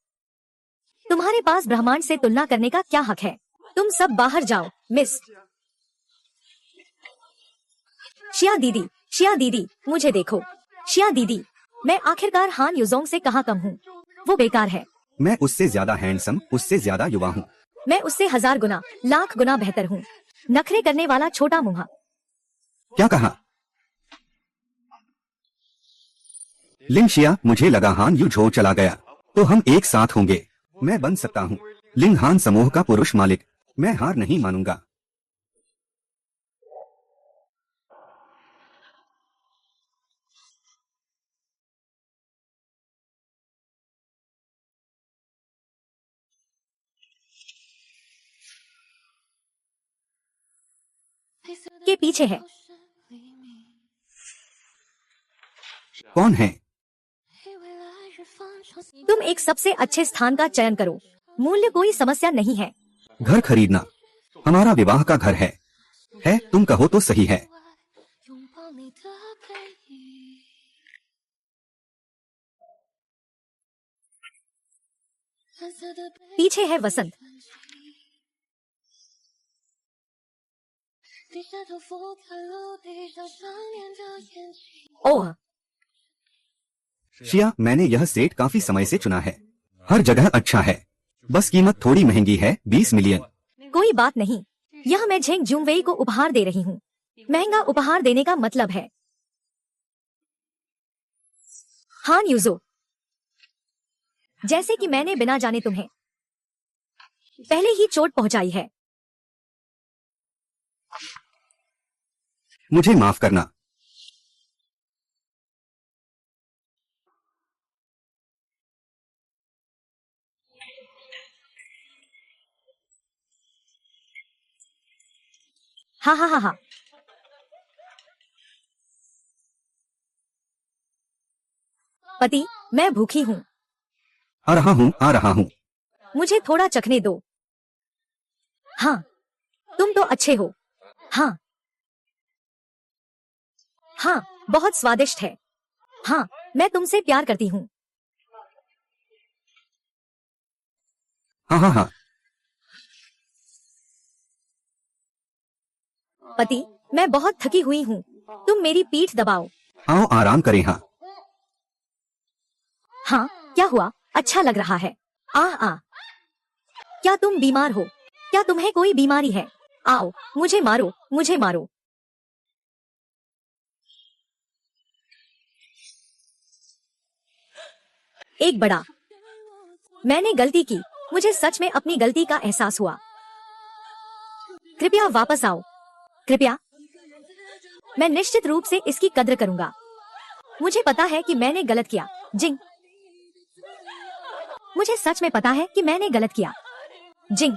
तुम्हारे पास ब्रह्मांड से तुलना करने का क्या हक है? तुम सब बाहर जाओ। मिस शिया दीदी, शिया दीदी, मुझे देखो। शिया दीदी, मैं आखिरकार हान यूजोंग से कहाँ कम हूँ? वो बेकार है। मैं उससे ज्यादा हैंडसम, उससे ज्यादा युवा हूँ। मैं उससे 1000 गुना, लाख गुना बेहतर हूँ। नखरे करने वाला छोटा मुंहा। क्या कहा? लिन शिया, मुझे लगा हान यू झो चला गया तो हम एक साथ होंगे। मैं बन सकता हूँ लिन हान समूह का पुरुष मालिक। मैं हार नहीं मानूंगा। के पीछे है। कौन है? तुम एक सबसे अच्छे स्थान का चयन करो। मूल्य कोई समस्या नहीं है। घर खरीदना हमारा विवाह का घर है। तुम कहो तो सही है। पीछे है वसंत। ओह, शिया, मैंने यह सेट काफी समय से चुना है। हर जगह अच्छा है, बस कीमत थोड़ी महंगी है। 20 मिलियन। कोई बात नहीं, यह मैं झेंग जुंगवेई को उपहार दे रही हूँ। महंगा उपहार देने का मतलब है। हान यूजो, जैसे कि मैंने बिना जाने तुम्हें पहले ही चोट पहुंचाई है। मुझे माफ करना। हा हा हा हा। पति, मैं भूखी हूँ। आ रहा हूँ, आ रहा हूँ। मुझे थोड़ा चखने दो। हाँ, तुम तो अच्छे हो। हाँ हाँ, बहुत स्वादिष्ट है। हाँ, मैं तुमसे प्यार करती हूँ। हाँ हाँ हाँ। पति, मैं बहुत थकी हुई हूँ। तुम मेरी पीठ दबाओ। आओ आराम करें। हाँ हाँ, क्या हुआ? अच्छा लग रहा है। आ आ। क्या तुम बीमार हो? क्या तुम्हें कोई बीमारी है? आओ, मुझे मारो, मुझे मारो। एक बड़ा, मैंने गलती की। मुझे सच में अपनी गलती का एहसास हुआ। कृपया वापस आओ, कृपया। मैं निश्चित रूप से इसकी कद्र करूंगा। मुझे पता है कि मैंने गलत किया, जिंग। मुझे सच में पता है कि मैंने गलत किया, जिंग।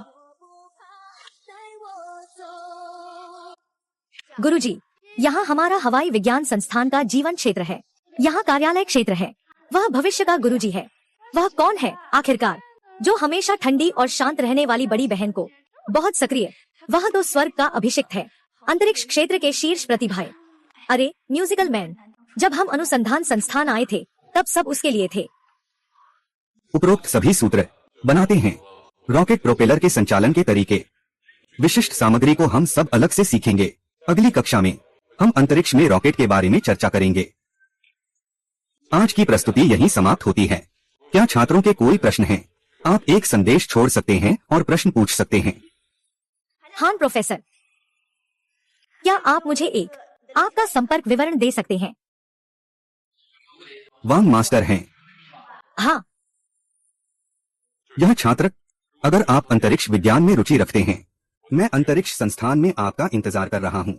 गुरुजी, यहाँ हमारा हवाई विज्ञान संस्थान का जीवन क्षेत्र है। यहाँ कार्यालय क्षेत्र है। वह भविष्य का गुरुजी है। वह कौन है आखिरकार, जो हमेशा ठंडी और शांत रहने वाली बड़ी बहन को बहुत सक्रिय? वह तो स्वर्ग का अभिषिक्त है, अंतरिक्ष क्षेत्र के शीर्ष प्रतिभाएं। अरे म्यूजिकल मैन, जब हम अनुसंधान संस्थान आए थे तब सब उसके लिए थे। उपरोक्त सभी सूत्र बनाते हैं रॉकेट प्रोपेलर के संचालन के तरीके। विशिष्ट सामग्री को हम सब अलग से सीखेंगे। अगली कक्षा में हम अंतरिक्ष में रॉकेट के बारे में चर्चा करेंगे। आज की प्रस्तुति यहीं समाप्त होती है। क्या छात्रों के कोई प्रश्न हैं? आप एक संदेश छोड़ सकते हैं और प्रश्न पूछ सकते हैं। हाँ प्रोफेसर, क्या आप मुझे एक आपका संपर्क विवरण दे सकते हैं? वांग मास्टर हैं। हाँ। यह छात्र, अगर आप अंतरिक्ष विज्ञान में रुचि रखते हैं, मैं अंतरिक्ष संस्थान में आपका इंतजार कर रहा हूँ।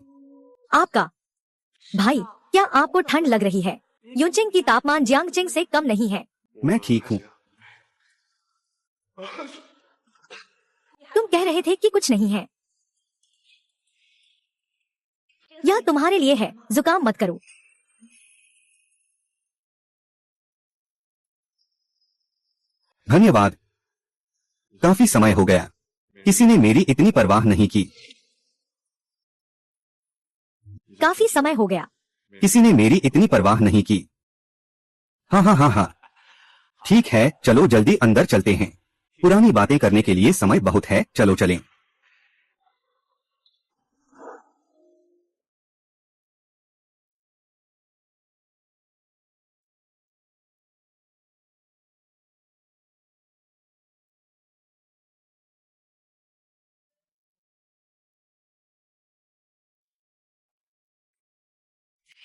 आपका भाई, क्या आपको ठंड लग रही है? यूचिंग की तापमान जियांगचिंग से कम नहीं है। मैं ठीक हूँ। तुम कह रहे थे कि कुछ नहीं है। यह तुम्हारे लिए है, जुकाम मत करो। धन्यवाद। काफी समय हो गया, किसी ने मेरी इतनी परवाह नहीं की। काफी समय हो गया। किसी ने मेरी इतनी परवाह नहीं की। हाँ हाँ हाँ हाँ, ठीक है, चलो जल्दी अंदर चलते हैं। पुरानी बातें करने के लिए समय बहुत है, चलो चलें।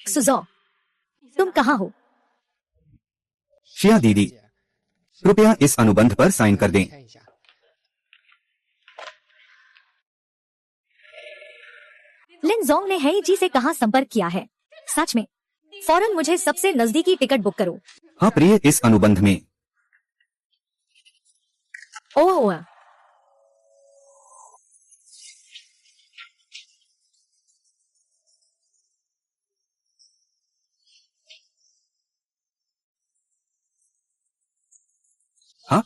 सुजो, तुम कहाँ हो? शिया दीदी, कृपया इस अनुबंध पर साइन कर दें। लिन जोंग ने हेई जी से कहाँ संपर्क किया है? सच में? फौरन मुझे सबसे नजदीकी टिकट बुक करो। हाँ प्रिय, इस अनुबंध में। ओह, हाँ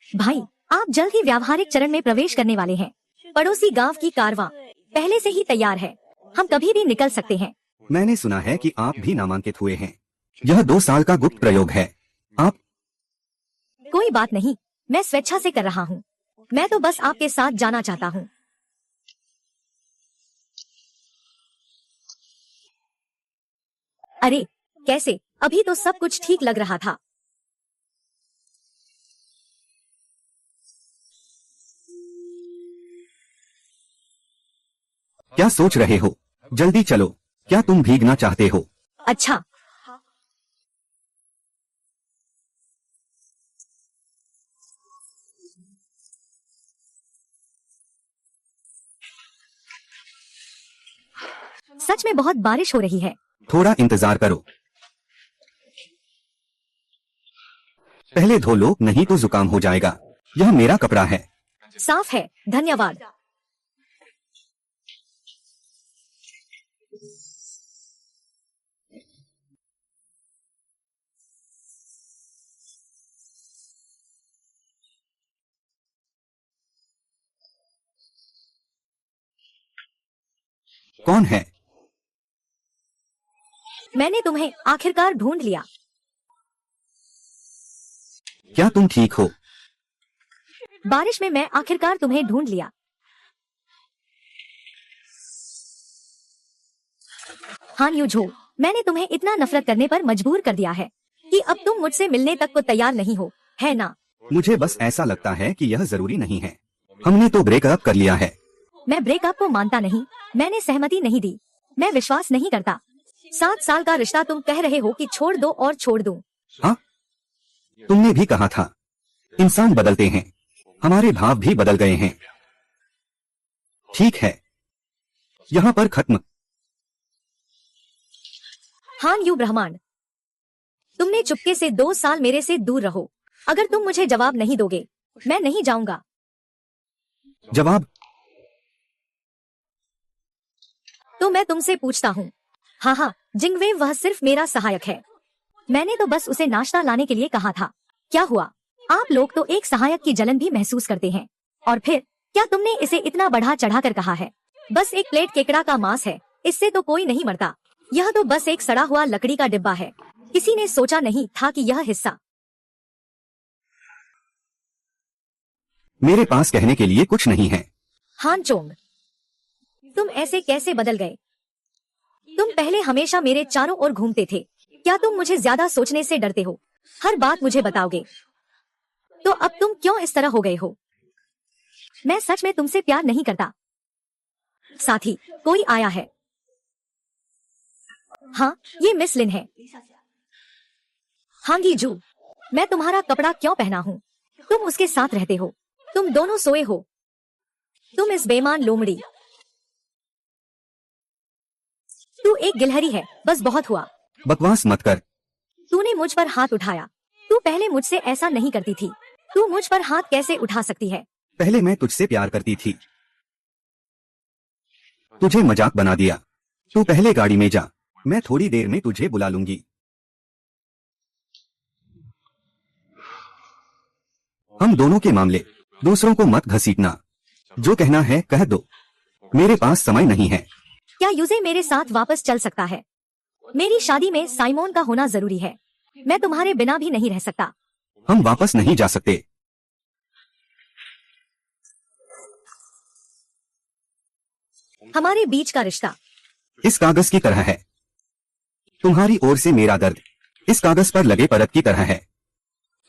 भाई, आप जल्द ही व्यावहारिक चरण में प्रवेश करने वाले हैं। पड़ोसी गांव की कारवां पहले से ही तैयार है। हम कभी भी निकल सकते हैं। मैंने सुना है कि आप भी नामांकित हुए हैं। यह 2 साल का गुप्त प्रयोग है। आप कोई बात नहीं, मैं स्वेच्छा से कर रहा हूँ। मैं तो बस आपके साथ जाना चाहता हूँ। अरे कैसे? अभी तो सब कुछ ठीक लग रहा था। क्या सोच रहे हो? जल्दी चलो। क्या तुम भीगना चाहते हो? अच्छा, सच में बहुत बारिश हो रही है। थोड़ा इंतजार करो। पहले धो लो, नहीं तो जुकाम हो जाएगा। यह मेरा कपड़ा है। साफ है, धन्यवाद। कौन है? मैंने तुम्हें आखिरकार ढूंढ लिया। क्या तुम ठीक हो? बारिश में मैं आखिरकार तुम्हें ढूंढ लिया। हान यूझो, मैंने तुम्हें इतना नफरत करने पर मजबूर कर दिया है कि अब तुम मुझसे मिलने तक को तैयार नहीं हो, है ना? मुझे बस ऐसा लगता है कि यह जरूरी नहीं है। हमने तो ब्रेकअप कर लिया है। मैं ब्रेकअप को मानता नहीं, मैंने सहमति नहीं दी, मैं विश्वास नहीं करता। 7 साल का रिश्ता तुम कह रहे हो कि छोड़ दो और छोड़ दूं। हाँ, तुमने भी कहा था इंसान बदलते हैं, हमारे भाव भी बदल गए हैं। ठीक है, यहाँ पर खत्म। हान यू ब्रह्मांड, तुमने चुपके से 2 साल मेरे से दूर रहो। अगर तुम मुझे जवाब नहीं दोगे, मैं नहीं जाऊंगा। जवाब? तो मैं तुमसे पूछता हूँ। हाँ, जिंगवे वह सिर्फ मेरा सहायक है। मैंने तो बस उसे नाश्ता लाने के लिए कहा था। क्या हुआ? आप लोग तो एक सहायक की जलन भी महसूस करते हैं। और फिर क्या तुमने इसे इतना बढ़ा चढ़ा कर कहा है? बस एक प्लेट केकड़ा का मांस है, इससे तो कोई नहीं मरता। यह तो बस एक सड़ा हुआ लकड़ी का डिब्बा है। किसी ने सोचा नहीं था कि यह हिस्सा। मेरे पास कहने के लिए कुछ नहीं है। हान चोंग, तुम ऐसे कैसे बदल गए? तुम पहले हमेशा मेरे चारों ओर घूमते थे। क्या तुम मुझे ज्यादा सोचने से डरते हो? हर बात मुझे बताओगे? तो अब तुम क्यों इस तरह हो गए हो? मैं सच में तुमसे प्यार नहीं करता। साथी, कोई आया है। हाँ, ये मिस लिन है। हांगी जू, मैं तुम्हारा कपड़ा क्यों पहना हूँ? तुम उसके साथ रहते हो। तुम दोनों सोए हो। तुम इस बेईमान लोमड़ी। तू एक गिलहरी है, बस बहुत हुआ। बकवास मत कर। तूने मुझ पर हाथ उठाया। तू पहले मुझसे ऐसा नहीं करती थी। तू मुझ पर हाथ कैसे उठा सकती है? पहले मैं तुझसे प्यार करती थी, तुझे मजाक बना दिया। तू पहले गाड़ी में जा, मैं थोड़ी देर में तुझे बुला लूंगी। हम दोनों के मामले, दूसरों को मत घसीटना। जो कहना है कह दो, मेरे पास समय नहीं है। क्या यूजे मेरे साथ वापस चल सकता है? मेरी शादी में साइमोन का होना जरूरी है। मैं तुम्हारे बिना भी नहीं रह सकता। हम वापस नहीं जा सकते। हमारे बीच का रिश्ता इस कागज की तरह है। तुम्हारी ओर से मेरा दर्द इस कागज पर लगे परत की तरह है।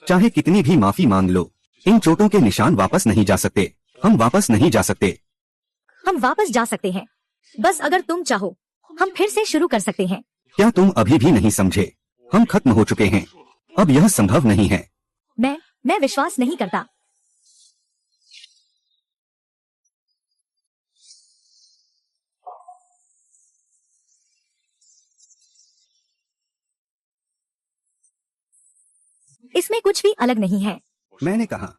चाहे कितनी भी माफी मांग लो, इन चोटों के निशान वापस नहीं जा सकते। हम वापस नहीं जा सकते। हम वापस जा सकते हैं, बस अगर तुम चाहो। हम फिर से शुरू कर सकते हैं। क्या तुम अभी भी नहीं समझे? हम खत्म हो चुके हैं, अब यह संभव नहीं है। मैं विश्वास नहीं करता। इसमें कुछ भी अलग नहीं है। मैंने कहा,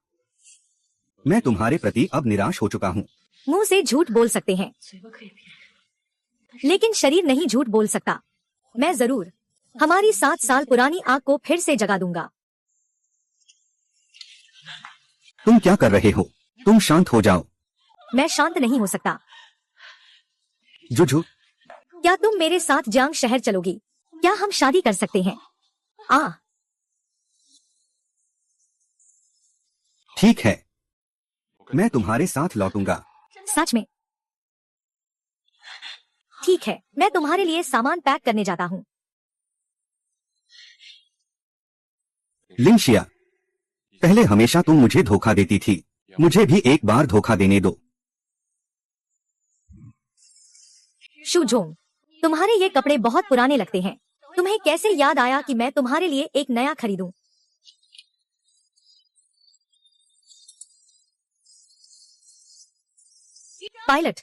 मैं तुम्हारे प्रति अब निराश हो चुका हूँ। मुंह से झूठ बोल सकते हैं, लेकिन शरीर नहीं झूठ बोल सकता। मैं जरूर हमारी 7 साल पुरानी आग को फिर से जगा दूंगा। तुम क्या कर रहे हो? तुम शांत हो जाओ। मैं शांत नहीं हो सकता। जुजू, क्या तुम मेरे साथ जांग शहर चलोगी? क्या हम शादी कर सकते हैं? ठीक है, मैं तुम्हारे साथ लौटूंगा। सच में? ठीक है, मैं तुम्हारे लिए सामान पैक करने जाता हूँ। लिंशिया, पहले हमेशा तुम मुझे धोखा देती थी, मुझे भी एक बार धोखा देने दो। शुजोंग, तुम्हारे ये कपड़े बहुत पुराने लगते हैं। तुम्हें कैसे याद आया कि मैं तुम्हारे लिए एक नया खरीदूं? पायलट,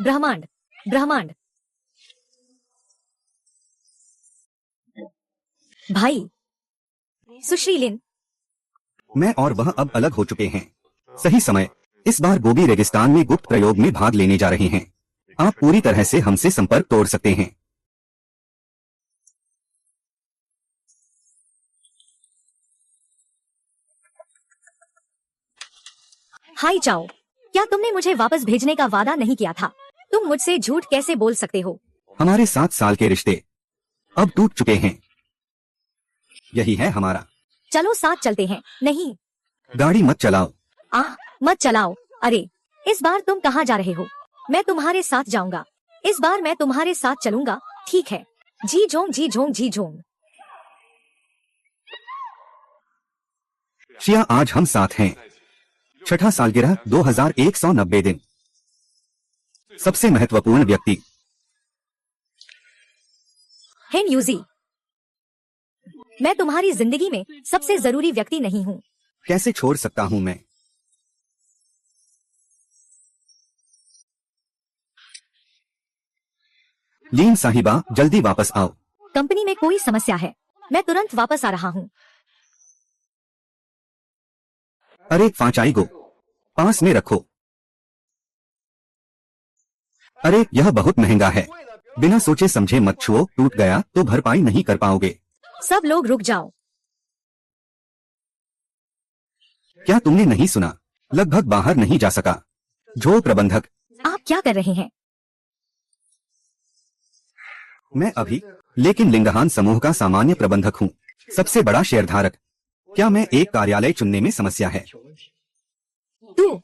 ब्रह्मांड, ब्रह्मांड। भाई, सुश्री लिन। मैं और वह अब अलग हो चुके हैं। सही समय, इस बार गोबी रेगिस्तान में गुप्त प्रयोग में भाग लेने जा रहे हैं। आप पूरी तरह से हमसे संपर्क तोड़ सकते हैं। हाय चाओ, क्या तुमने मुझे वापस भेजने का वादा नहीं किया था? तुम मुझसे झूठ कैसे बोल सकते हो? हमारे 7 साल के रिश्ते अब टूट चुके हैं। यही है हमारा। चलो साथ चलते हैं। नहीं, गाड़ी मत चलाओ। मत चलाओ। अरे, इस बार तुम कहाँ जा रहे हो? मैं तुम्हारे साथ जाऊंगा। इस बार मैं तुम्हारे साथ चलूंगा, ठीक है? जी झोंग जी झोंग जी झोंग। शिया, आज हम साथ हैं। छठा सालगिरह 2190 दिन। सबसे महत्वपूर्ण व्यक्ति। हेन यूजी, मैं तुम्हारी जिंदगी में सबसे जरूरी व्यक्ति नहीं हूँ। कैसे छोड़ सकता हूँ मैं? लीन साहिबा, जल्दी वापस आओ। कंपनी में कोई समस्या है, मैं तुरंत वापस आ रहा हूँ। अरे फाचाई गो, पास में रखो। अरे यह बहुत महंगा है, बिना सोचे समझे मत छुओ, टूट गया तो भरपाई नहीं कर पाओगे। सब लोग रुक जाओ। क्या तुमने नहीं सुना? लगभग बाहर नहीं जा सका। जो प्रबंधक। आप क्या कर रहे हैं? मैं अभी, लेकिन लिंगहान समूह का सामान्य प्रबंधक हूँ, सबसे बड़ा शेयरधारक। क्या मैं एक कार्यालय चुनने में समस्या है? तू।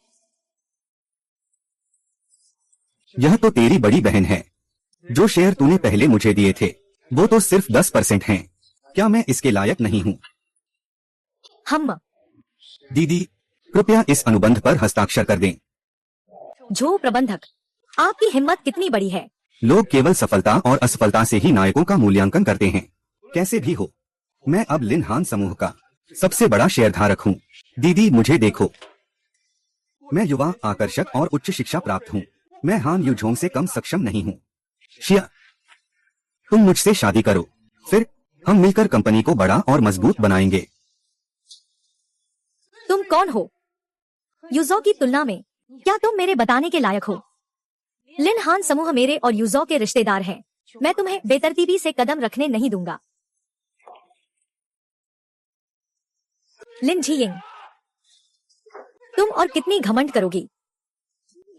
यह तो तेरी बड़ी बहन है। जो शेयर तूने पहले मुझे दिए थे वो तो सिर्फ 10% हैं। क्या मैं इसके लायक नहीं हूँ? हम। दीदी, कृपया इस अनुबंध पर हस्ताक्षर कर दें। जो प्रबंधक, आपकी हिम्मत कितनी बड़ी है। लोग केवल सफलता और असफलता से ही नायकों का मूल्यांकन करते हैं। कैसे भी हो, मैं अब लिनहान समूह का सबसे बड़ा शेयरधारक हूँ। दीदी मुझे देखो, मैं युवा, आकर्षक और उच्च शिक्षा प्राप्त हूँ। मैं हान यूझोंग से कम सक्षम नहीं हूँ। शिया, तुम मुझसे शादी करो, फिर हम मिलकर कंपनी को बड़ा और मजबूत बनाएंगे। तुम कौन हो? यूजो की तुलना में क्या तुम मेरे बताने के लायक हो? लिनहान समूह मेरे और यूजो के रिश्तेदार हैं। मैं तुम्हें बेतरतीबी से कदम रखने नहीं दूंगा। लिन झियिंग, तुम और कितनी घमंड करोगी?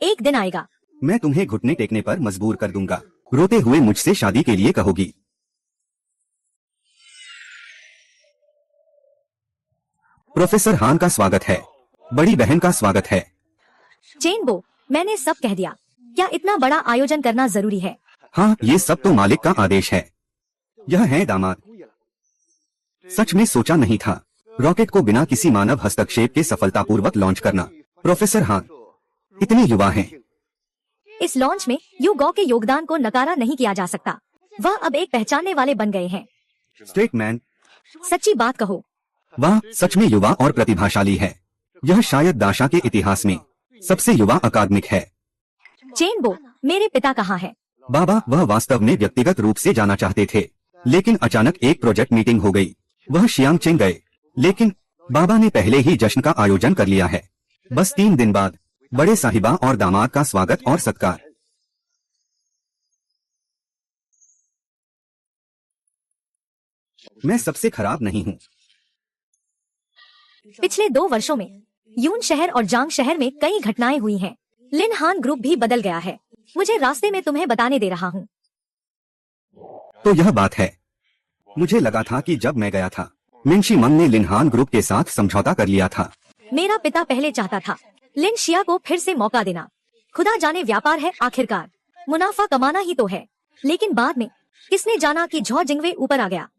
एक दिन आएगा, मैं तुम्हें घुटने टेकने पर मजबूर कर दूंगा। रोते हुए मुझसे शादी के लिए कहोगी। प्रोफेसर हान का स्वागत है। बड़ी बहन का स्वागत है। चेनबो, मैंने सब कह दिया। क्या इतना बड़ा आयोजन करना जरूरी है? हाँ, ये सब तो मालिक का आदेश है। यह है दामाद। सच में सोचा नहीं था रॉकेट को बिना किसी मानव हस्तक्षेप के सफलतापूर्वक लॉन्च करना। प्रोफेसर हान, इतने युवा हैं। इस लॉन्च में यूगो के योगदान को नकारा नहीं किया जा सकता। वह अब एक पहचानने वाले बन गए हैं। स्ट्रेट मैन, सच्ची बात कहो। वह सच में युवा और प्रतिभाशाली है। यह शायद दाशा के इतिहास में सबसे युवा अकादमिक है। चेनबो, मेरे पिता कहाँ है? बाबा, वह वास्तव में व्यक्तिगत रूप से जाना चाहते थे, लेकिन अचानक एक प्रोजेक्ट मीटिंग हो गई। वह शियांगचेंग गए, लेकिन बाबा ने पहले ही जश्न का आयोजन कर लिया है। बस 3 दिन बाद बड़े साहिबा और दामाद का स्वागत और सत्कार। मैं सबसे खराब नहीं हूँ। पिछले 2 वर्षों में यून शहर और जांग शहर में कई घटनाएं हुई हैं। लिनहान ग्रुप भी बदल गया है। मुझे रास्ते में तुम्हें बताने दे रहा हूँ। तो यह बात है। मुझे लगा था कि जब मैं गया था मिंशी मंग ने लिनहान ग्रुप के साथ समझौता कर लिया था। मेरा पिता पहले चाहता था लिन शिया को फिर से मौका देना। खुदा जाने व्यापार है आखिरकार, मुनाफा कमाना ही तो है। लेकिन बाद में किसने जाना कि झौ जिंगवे ऊपर आ गया।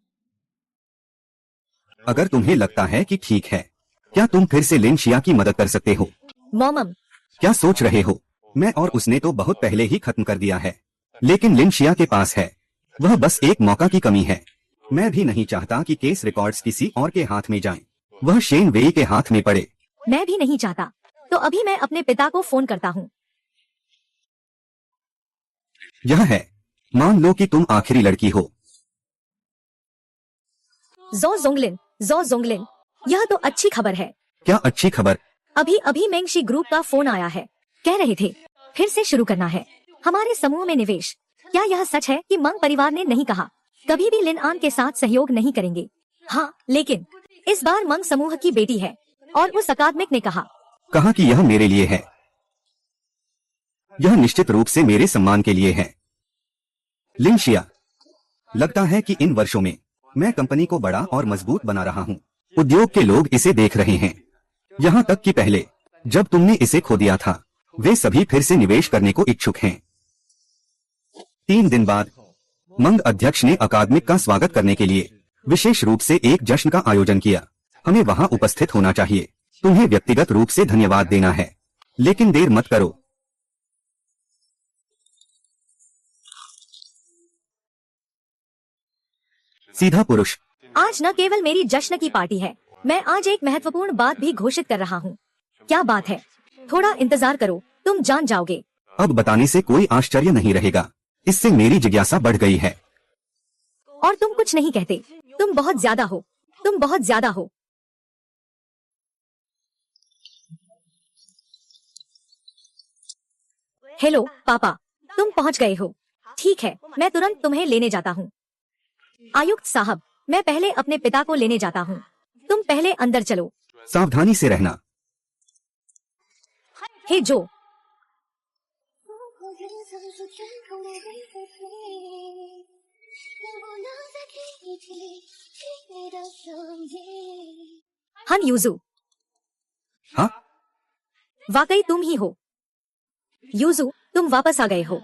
अगर तुम्हें लगता है कि ठीक है, क्या तुम फिर से लिन शिया की मदद कर सकते हो? मॉमम, क्या सोच रहे हो? मैं और उसने तो बहुत पहले ही खत्म कर दिया है, लेकिन लिन शिया के पास है। वह बस एक मौका की कमी है। मैं भी नहीं चाहता कि केस रिकॉर्ड्स किसी और के हाथ में जाएं। वह शेन वेई के हाथ में पड़े। मैं भी नहीं चाहता। तो अभी मैं अपने पिता को फोन करता हूँ। यह है, मान लो कि तुम आखिरी लड़की हो। जो जोंगलिन, यह तो अच्छी खबर है। क्या अच्छी खबर? अभी मेंगशी ग्रुप का फोन आया है। कह रहे थे फिर से शुरू करना है हमारे समूह में निवेश। क्या यह सच है कि मंग परिवार ने नहीं कहा कभी भी लिनआन के साथ सहयोग नहीं करेंगे? हाँ, लेकिन इस बार मंग समूह की बेटी है और उस अकादमिक ने कहा कि यह मेरे लिए है। यह निश्चित रूप से मेरे सम्मान के लिए है। लिन शिया, लगता है कि इन वर्षों में मैं कंपनी को बड़ा और मजबूत बना रहा हूँ। उद्योग के लोग इसे देख रहे हैं। यहाँ तक कि पहले जब तुमने इसे खो दिया था, वे सभी फिर से निवेश करने को इच्छुक हैं। 3 दिन बाद मंग अध्यक्ष ने अकादमिक का स्वागत करने के लिए विशेष रूप से एक जश्न का आयोजन किया। हमें वहां उपस्थित होना चाहिए। तुम्हें व्यक्तिगत रूप से धन्यवाद देना है, लेकिन देर मत करो। सीधा पुरुष। आज न केवल मेरी जश्न की पार्टी है, मैं आज एक महत्वपूर्ण बात भी घोषित कर रहा हूँ। क्या बात है? थोड़ा इंतजार करो, तुम जान जाओगे। अब बताने से कोई आश्चर्य नहीं रहेगा। इससे मेरी जिज्ञासा बढ़ गई है। और तुम कुछ नहीं कहते। तुम बहुत ज्यादा हो, तुम बहुत ज्यादा हो। हेलो पापा, तुम पहुंच गए हो। ठीक है, मैं तुरंत तुम्हें लेने जाता हूँ। आयुक्त साहब, मैं पहले अपने पिता को लेने जाता हूँ। तुम पहले अंदर चलो। सावधानी से रहना। हे जो, हन यूजू। हाँ, वाकई तुम ही हो। यूजू, तुम वापस आ गए हो।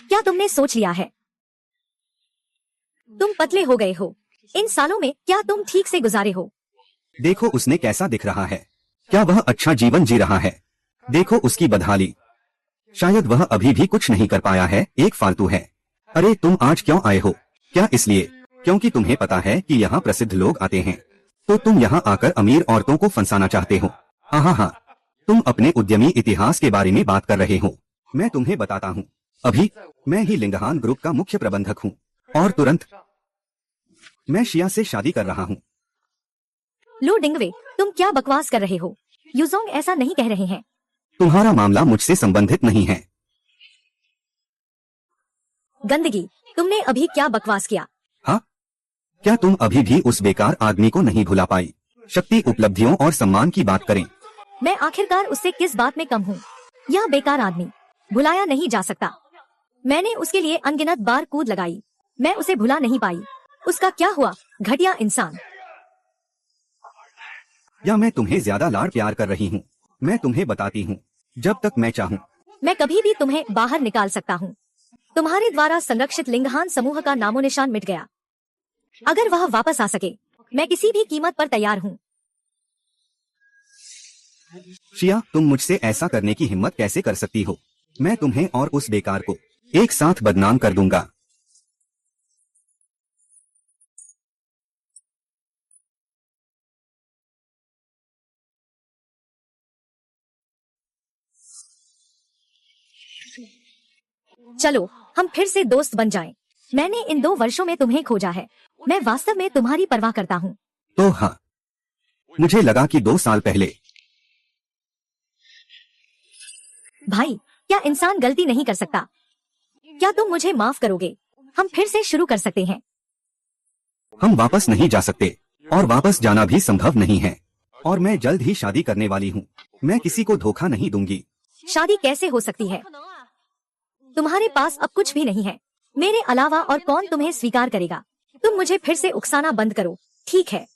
क्या तुमने सोच लिया है? तुम पतले हो गए हो। इन सालों में क्या तुम ठीक से गुजारे हो? देखो उसने कैसा दिख रहा है। क्या वह अच्छा जीवन जी रहा है? देखो उसकी बदहाली। शायद वह अभी भी कुछ नहीं कर पाया है, एक फालतू है। अरे तुम आज क्यों आए हो? क्या इसलिए क्योंकि तुम्हें पता है कि यहाँ प्रसिद्ध लोग आते हैं, तो तुम यहाँ आकर अमीर औरतों को फंसाना चाहते हो? हाँ, तुम अपने उद्यमी इतिहास के बारे में बात कर रहे हो। मैं तुम्हें बताता हूँ, अभी मैं ही लिंगहान ग्रुप का मुख्य प्रबंधक हूँ और तुरंत मैं शिया से शादी कर रहा हूँ। लो डिंगवे, तुम क्या बकवास कर रहे हो? यूजोंग ऐसा नहीं कह रहे हैं। तुम्हारा मामला मुझसे संबंधित नहीं है। गंदगी, तुमने अभी क्या बकवास किया? हाँ, क्या तुम अभी भी उस बेकार आदमी को नहीं भुला पाई? शक्ति, उपलब्धियों और सम्मान की बात करें। मैं आखिरकार उससे किस बात में कम हूँ? यह बेकार आदमी भुलाया नहीं जा सकता। मैंने उसके लिए अनगिनत बार कूद लगाई, मैं उसे भुला नहीं पाई। उसका क्या हुआ? घटिया इंसान। या मैं तुम्हें ज्यादा लाड़ प्यार कर रही हूँ? मैं तुम्हें बताती हूँ, जब तक मैं चाहूँ मैं कभी भी तुम्हें बाहर निकाल सकता हूँ। तुम्हारे द्वारा संरक्षित लिंगहान समूह का नामो निशान मिट गया। अगर वह वापस आ सके, मैं किसी भी कीमत पर तैयार हूँ। शिया, तुम मुझसे ऐसा करने की हिम्मत कैसे कर सकती हो? मैं तुम्हें और उस बेकार को एक साथ बदनाम कर दूंगा। चलो हम फिर से दोस्त बन जाएं। मैंने इन 2 वर्षों में तुम्हें खोजा है। मैं वास्तव में तुम्हारी परवाह करता हूँ। तो हाँ, मुझे लगा कि 2 साल पहले। भाई, क्या इंसान गलती नहीं कर सकता? क्या तुम मुझे माफ करोगे? हम फिर से शुरू कर सकते हैं। हम वापस नहीं जा सकते और वापस जाना भी संभव नहीं है। और मैं जल्द ही शादी करने वाली हूँ। मैं किसी को धोखा नहीं दूंगी। शादी कैसे हो सकती है? तुम्हारे पास अब कुछ भी नहीं है मेरे अलावा, और कौन तुम्हें स्वीकार करेगा? तुम मुझे फिर से उकसाना बंद करो, ठीक है?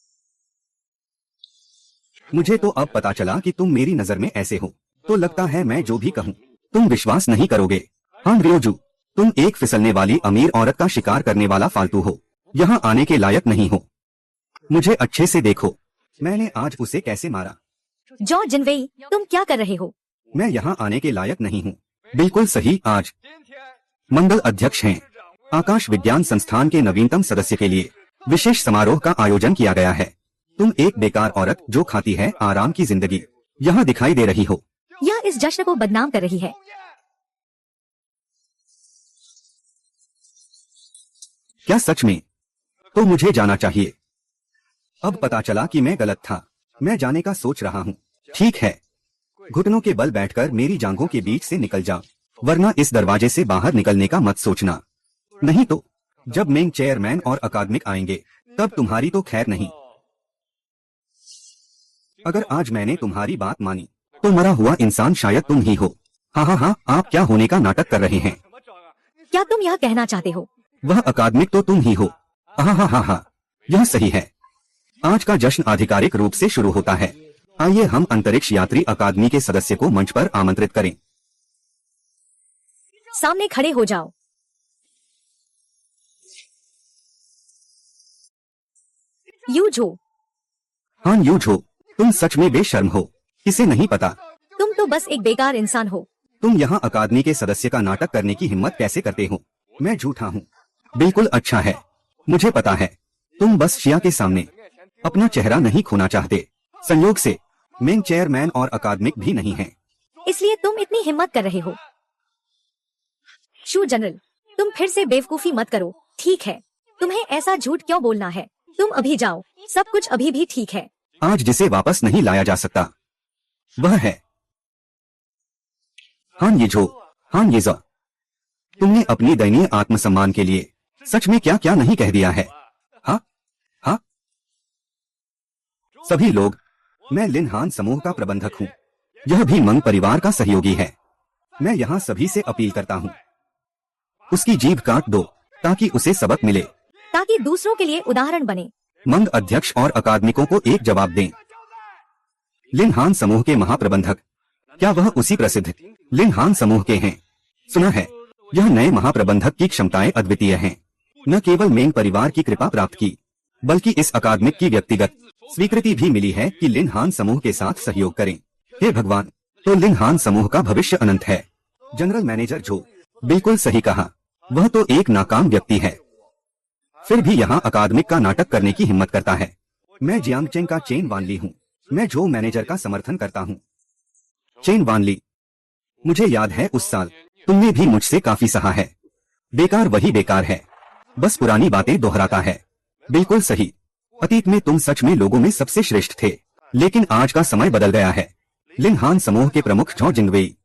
मुझे तो अब पता चला कि तुम मेरी नजर में ऐसे हो, तो लगता है मैं जो भी कहूँ तुम विश्वास नहीं करोगे। हाँ रियोजू, तुम एक फिसलने वाली अमीर औरत का शिकार करने वाला फालतू हो। यहाँ आने के लायक नहीं हो। मुझे अच्छे से देखो, मैंने आज उसे कैसे मारा। जो जिनवेई, तुम क्या कर रहे हो? मैं यहाँ आने के लायक नहीं हूँ। बिल्कुल सही। आज मंगल अध्यक्ष हैं। आकाश विज्ञान संस्थान के नवीनतम सदस्य के लिए विशेष समारोह का आयोजन किया गया है। तुम एक बेकार औरत जो खाती है आराम की जिंदगी, यहाँ दिखाई दे रही हो। यह इस जश्न को बदनाम कर रही है। क्या सच में? तो मुझे जाना चाहिए। अब पता चला कि मैं गलत था। मैं जाने का सोच रहा हूँ। ठीक है, घुटनों के बल बैठकर मेरी जांघों के बीच से निकल जाओ, वरना इस दरवाजे से बाहर निकलने का मत सोचना। नहीं तो जब मेन चेयरमैन और अकादमिक आएंगे तब तुम्हारी तो खैर नहीं। अगर आज मैंने तुम्हारी बात मानी तो मरा हुआ इंसान शायद तुम ही हो। हाँ, आप क्या होने का नाटक कर रहे हैं? क्या तुम यह कहना चाहते हो? वह अकादमिक तो तुम ही हो। हाँ, यह सही है। आज का जश्न आधिकारिक रूप से शुरू होता है। आइए हम अंतरिक्ष यात्री अकादमी के सदस्य को मंच पर आमंत्रित करें। सामने खड़े हो जाओ। यू झो, हाँ यू झो, तुम सच में बेशर्म हो। इसे नहीं पता। तुम तो बस एक बेकार इंसान हो। तुम यहाँ अकादमी के सदस्य का नाटक करने की हिम्मत कैसे करते हो? मैं झूठा हूँ। बिल्कुल अच्छा है, मुझे पता है। तुम बस शिया के सामने अपना चेहरा नहीं खोना चाहते। संयोग से मेन चेयरमैन और अकादमिक भी नहीं है। इसलिए तुम इतनी हिम्मत कर रहे हो। शू जनरल, तुम फिर से बेवकूफी मत करो, ठीक है? तुम्हें ऐसा झूठ क्यों बोलना है? तुम अभी जाओ, सब कुछ अभी भी ठीक है। आज जिसे वापस नहीं लाया जा सकता वह है हान ये झो, हान ये ज़ो। तुमने अपनी दयनीय आत्मसम्मान के लिए सच में क्या क्या नहीं कह दिया है। हाँ हाँ, सभी लोग, मैं लिन हान समूह का प्रबंधक हूँ। यह भी मंग परिवार का सहयोगी है। मैं यहाँ सभी से अपील करता हूँ, उसकी जीभ काट दो ताकि उसे सबक मिले, ताकि दूसरों के लिए उदाहरण बने। मंग अध्यक्ष और अकादमिकों को एक जवाब दें। लिन हान समूह के महाप्रबंधक, क्या वह उसी प्रसिद्ध लिन हान समूह के हैं? सुना है यह नए महाप्रबंधक की क्षमताएं अद्वितीय हैं। न केवल मेंग परिवार की कृपा प्राप्त की, बल्कि इस अकादमिक की व्यक्तिगत स्वीकृति भी मिली है कि लिन हान समूह के साथ सहयोग करें। हे भगवान, तो लिन हान समूह का भविष्य अनंत है। जनरल मैनेजर झो, बिल्कुल सही कहा। वह तो एक नाकाम व्यक्ति है, फिर भी यहाँ अकादमिक का नाटक करने की हिम्मत करता है। मैं जियांगचेंग का चेन वानली हूँ। मैं झो मैनेजर का समर्थन करता हूँ। चेन वानली, मुझे याद है उस साल तुमने भी मुझसे काफी सहा है। बेकार वही बेकार है, बस पुरानी बातें दोहराता है। बिल्कुल सही, अतीत में तुम सच में लोगों में सबसे श्रेष्ठ थे, लेकिन आज का समय बदल गया है। लिन हान समूह के प्रमुख झो जिंगवेई,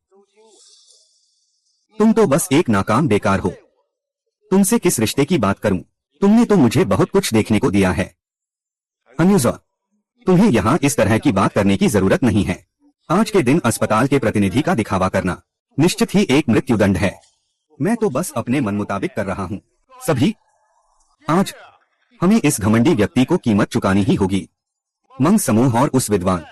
तुम तो बस एक नाकाम बेकार हो। तुमसे किस रिश्ते की बात करूं? तुमने तो मुझे बहुत कुछ देखने को दिया है। अन्यूज़ो, तुम्हें यहाँ इस तरह की बात करने की जरूरत नहीं है। आज के दिन अस्पताल के प्रतिनिधि का दिखावा करना निश्चित ही एक मृत्युदंड है। मैं तो बस अपने मन मुताबिक कर रहा हूँ। सभी, आज हमें इस घमंडी व्यक्ति को कीमत चुकानी ही होगी। मंग समूह और उस विद्वान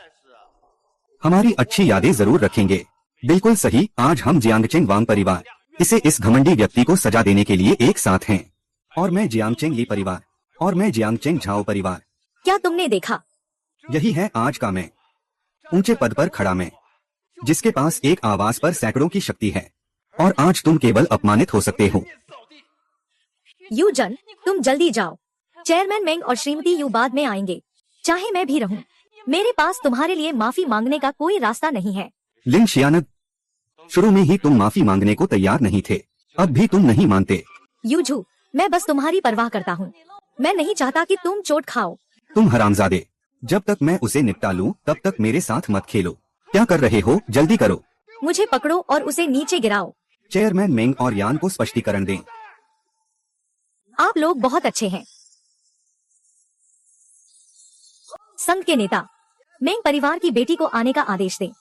हमारी अच्छी यादें जरूर रखेंगे। बिल्कुल सही, आज हम जियांगचेंग वांग परिवार इसे इस घमंडी व्यक्ति को सजा देने के लिए एक साथ हैं। और मैं जियांगचेंग ली परिवार, और मैं जियांगचेंग झाओ परिवार। क्या तुमने देखा? यही है आज का मैं, ऊंचे पद पर खड़ा मैं, जिसके पास एक आवाज पर सैकड़ों की शक्ति है। और आज तुम केवल अपमानित हो सकते हो। यू जन, तुम जल्दी जाओ। चेयरमैन मेंग और श्रीमती यू बाद में आएंगे, चाहे मैं भी रहूं। मेरे पास तुम्हारे लिए माफी मांगने का कोई रास्ता नहीं है। लिन शियानग, शुरू में ही तुम माफी मांगने को तैयार नहीं थे, अब भी तुम नहीं मानते। यूझू, मैं बस तुम्हारी परवाह करता हूँ। मैं नहीं चाहता कि तुम चोट खाओ। तुम हरामजादे, जब तक मैं उसे निपटा लूं तब तक मेरे साथ मत खेलो। क्या कर रहे हो? जल्दी करो। मुझे पकड़ो और उसे नीचे गिराओ। चेयरमैन मेंग और यान को स्पष्टीकरण दें। आप लोग बहुत अच्छे हैं। संघ के नेता, मेंग परिवार की बेटी को आने का आदेश दें।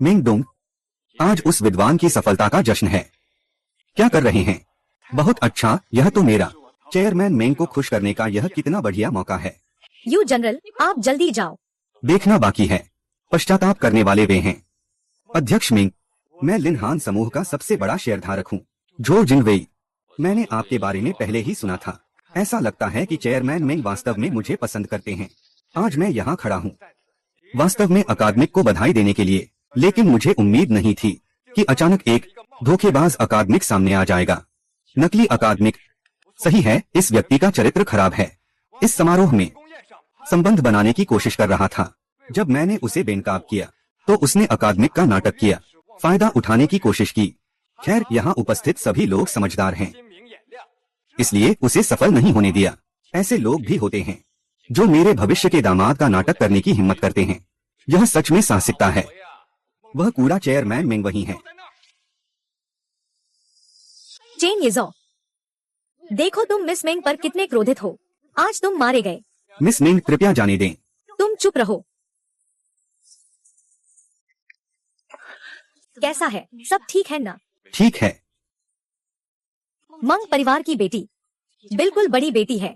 मेंग डोंग, आज उस विद्वान की सफलता का जश्न है। क्या कर रहे हैं? बहुत अच्छा, यह तो मेरा चेयरमैन मेंग को खुश करने का यह कितना बढ़िया मौका है। यू जनरल, आप जल्दी जाओ। देखना बाकी है, पश्चाताप करने वाले वे हैं। अध्यक्ष मेंग, मैं लिन हान समूह का सबसे बड़ा शेयरधारक हूँ। झो जिंगवेई, मैंने आपके बारे में पहले ही सुना था। ऐसा लगता है कि चेयरमैन मेंग वास्तव में मुझे पसंद करते हैं। आज मैं यहाँ खड़ा हूँ वास्तव में अकादमिक को बधाई देने के लिए, लेकिन मुझे उम्मीद नहीं थी कि अचानक एक धोखेबाज अकादमिक सामने आ जाएगा। नकली अकादमिक, सही है, इस व्यक्ति का चरित्र खराब है। इस समारोह में संबंध बनाने की कोशिश कर रहा था। जब मैंने उसे बेनकाब किया तो उसने अकादमिक का नाटक किया, फायदा उठाने की कोशिश की। खैर, यहाँ उपस्थित सभी लोग समझदार हैं, इसलिए उसे सफल नहीं होने दिया। ऐसे लोग भी होते हैं जो मेरे भविष्य के दामाद का नाटक करने की हिम्मत करते हैं। यह सच में साहसिकता है। वह कूड़ा चेयरमैन मेंग वही है। चेन येज़ो, देखो तुम मिस मेंग पर कितने क्रोधित हो। आज तुम मारे गए। मिस मेंग, कृपया जाने दें। तुम चुप रहो। कैसा है? सब ठीक है ना? ठीक है। मंग परिवार की बेटी बिल्कुल बड़ी बेटी है।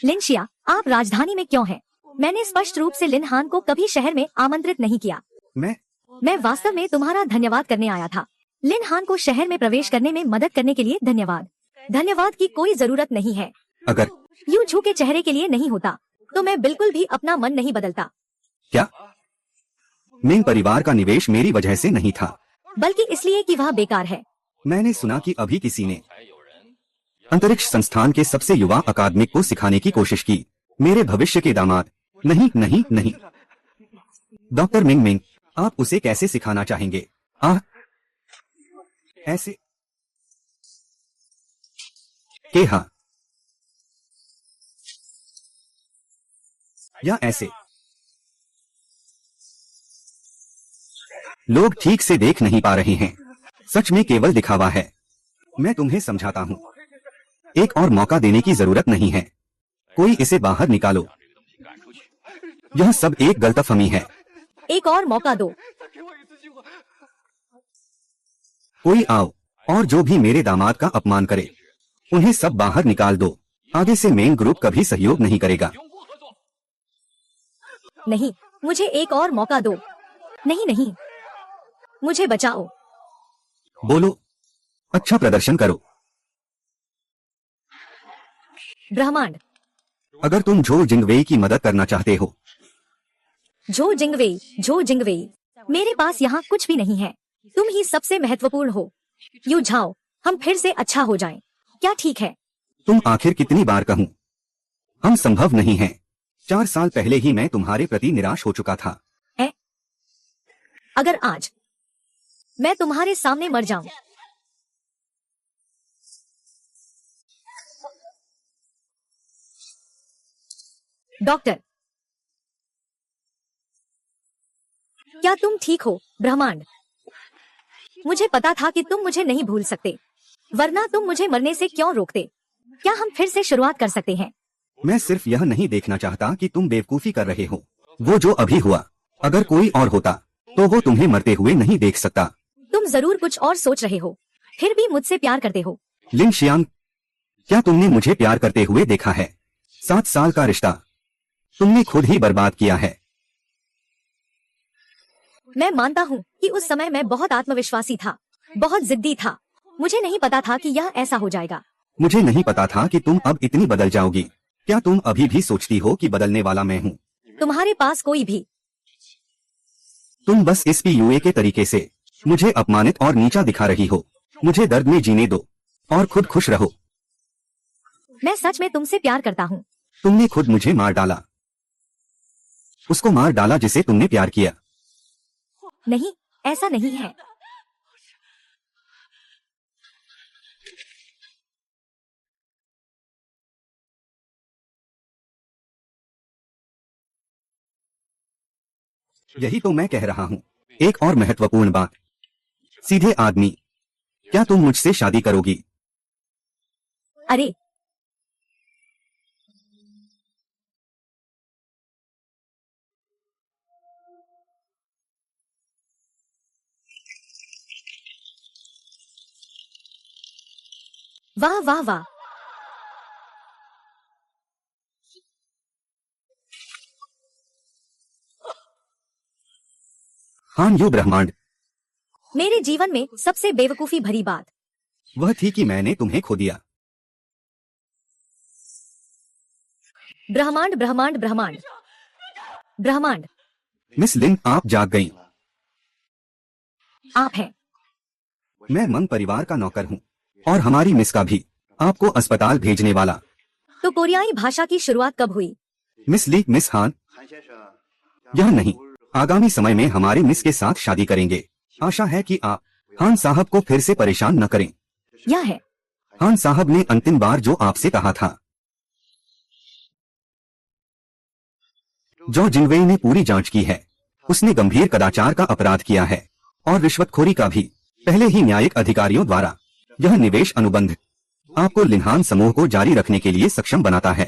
लिंशिया, आप राजधानी में क्यों हैं? मैंने स्पष्ट रूप से लिन हान को कभी शहर में आमंत्रित नहीं किया। मैं वास्तव में तुम्हारा धन्यवाद करने आया था। लिन हान को शहर में प्रवेश करने में मदद करने के लिए धन्यवाद। धन्यवाद की कोई जरूरत नहीं है। अगर यूं झुके चेहरे के लिए नहीं होता तो मैं बिल्कुल भी अपना मन नहीं बदलता। क्या मिंग परिवार का निवेश मेरी वजह से नहीं था, बल्कि इसलिए कि वह बेकार है। मैंने सुना कि अभी किसी ने अंतरिक्ष संस्थान के सबसे युवा अकादमिक को सिखाने की कोशिश की। मेरे भविष्य के दामाद। नहीं नहीं नहीं, डॉक्टर मिंग मिंग, आप उसे कैसे सिखाना चाहेंगे? ऐसे के हाँ, या ऐसे? लोग ठीक से देख नहीं पा रहे हैं। सच में केवल दिखावा है। मैं तुम्हें समझाता हूँ, एक और मौका देने की जरूरत नहीं है। कोई इसे बाहर निकालो। यह सब एक गलतफहमी है। एक और मौका दो। कोई आओ और जो भी मेरे दामाद का अपमान करे उन्हें सब बाहर निकाल दो। आगे से मेन ग्रुप कभी सहयोग नहीं करेगा। नहीं, मुझे एक और मौका दो। नहीं नहीं, मुझे बचाओ। बोलो, अच्छा प्रदर्शन करो। ब्रह्मांड। अगर तुम झो जिंगवेई की मदद करना चाहते हो। झो जिंगवेई, मेरे पास यहाँ कुछ भी नहीं है। तुम ही सबसे महत्वपूर्ण हो। यू झाओ, हम फिर से अच्छा हो जाएं। क्या ठीक है? तुम आखिर कितनी बार कहूँ, हम संभव नहीं हैं। 4 साल पहले ही मैं तुम्हारे प्रति निराश हो चुका था। अगर आज मैं तुम्हारे सामने मर जाऊं, डॉक्टर, क्या तुम ठीक हो? ब्रह्मांड, मुझे पता था कि तुम मुझे नहीं भूल सकते, वरना तुम मुझे मरने से क्यों रोकते? क्या हम फिर से शुरुआत कर सकते हैं? मैं सिर्फ यह नहीं देखना चाहता कि तुम बेवकूफी कर रहे हो। वो जो अभी हुआ, अगर कोई और होता तो वो तुम्हें मरते हुए नहीं देख सकता। तुम जरूर कुछ और सोच रहे हो, फिर भी मुझसे प्यार करते हो। लिन शियांग, क्या तुमने मुझे प्यार करते हुए देखा है? 7 साल का रिश्ता तुमने खुद ही बर्बाद किया है। मैं मानता हूँ कि उस समय मैं बहुत आत्मविश्वासी था, बहुत जिद्दी था। मुझे नहीं पता था कि यह ऐसा हो जाएगा। मुझे नहीं पता था कि तुम अब इतनी बदल जाओगी। क्या तुम अभी भी सोचती हो कि बदलने वाला मैं हूँ? तुम्हारे पास कोई भी। तुम बस इस PUA के तरीके से मुझे अपमानित और नीचा दिखा रही हो। मुझे दर्द में जीने दो और खुद खुश रहो। मैं सच में तुमसे प्यार करता हूँ। तुमने खुद मुझे मार डाला, उसको मार डाला जिसे तुमने प्यार किया। नहीं, ऐसा नहीं है। यही तो मैं कह रहा हूँ। एक और महत्वपूर्ण बात, सीधे आदमी, क्या तुम मुझसे शादी करोगी? अरे, वाह वाह वाह। हाँ, यू ब्रह्मांड। मेरे जीवन में सबसे बेवकूफी भरी बात वह थी कि मैंने तुम्हें खो दिया। ब्रह्मांड ब्रह्मांड ब्रह्मांड ब्रह्मांड, मिस लिन, आप जाग गईं। आप हैं। मैं मंग परिवार का नौकर हूँ और हमारी मिस का भी, आपको अस्पताल भेजने वाला। तो कोरियाई भाषा की शुरुआत कब हुई? मिस ली, मिस हान, यह नहीं, आगामी समय में हमारे मिस के साथ शादी करेंगे। आशा है कि आप हान साहब को फिर से परेशान न करें। यह है। हान साहब ने अंतिम बार जो आपसे कहा था। जो जिंगवेई ने पूरी जांच की है। उसने गंभीर कदाचार का अपराध किया है और रिश्वतखोरी का भी, पहले ही न्यायिक अधिकारियों द्वारा। यह निवेश अनुबंध आपको लिनहान समूह को जारी रखने के लिए सक्षम बनाता है।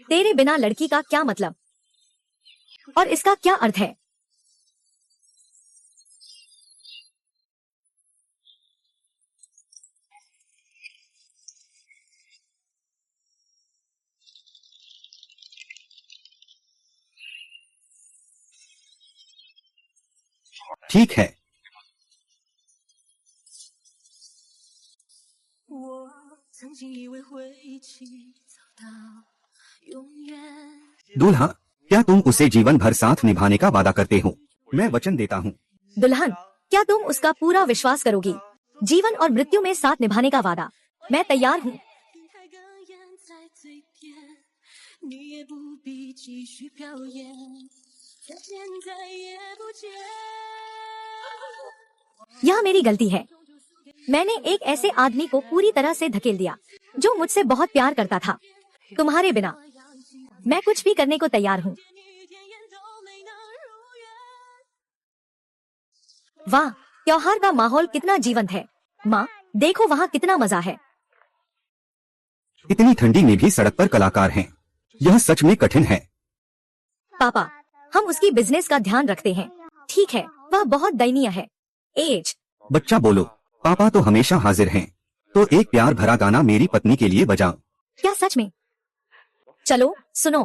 तेरे बिना लड़की का क्या मतलब? और इसका क्या अर्थ है? ठीक है। 我曾经以为会一起走到永远。 दूल्हा, क्या तुम उसे जीवन भर साथ निभाने का वादा करते हो? मैं वचन देता हूँ। दुल्हन, क्या तुम उसका पूरा विश्वास करोगी? जीवन और मृत्यु में साथ निभाने का वादा। मैं तैयार हूँ। 平台哽咽在嘴边，你也不必继续表演，再见再也不见。 यह मेरी गलती है। मैंने एक ऐसे आदमी को पूरी तरह से धकेल दिया जो मुझसे बहुत प्यार करता था। तुम्हारे बिना मैं कुछ भी करने को तैयार हूँ। 一天眼都没能如愿。 वाह, त्योहार का माहौल कितना जीवंत है। माँ, देखो वहाँ कितना मजा है। इतनी ठंडी में भी सड़क पर कलाकार हैं। यह सच में कठिन है। पापा, हम उसकी बिजनेस का ध्यान रखते हैं। ठीक है, वह बहुत दयनीय है। एज बच्चा बोलो, पापा तो हमेशा हाजिर हैं। तो एक प्यार भरा गाना मेरी पत्नी के लिए बजाओ। क्या सच में? चलो सुनो।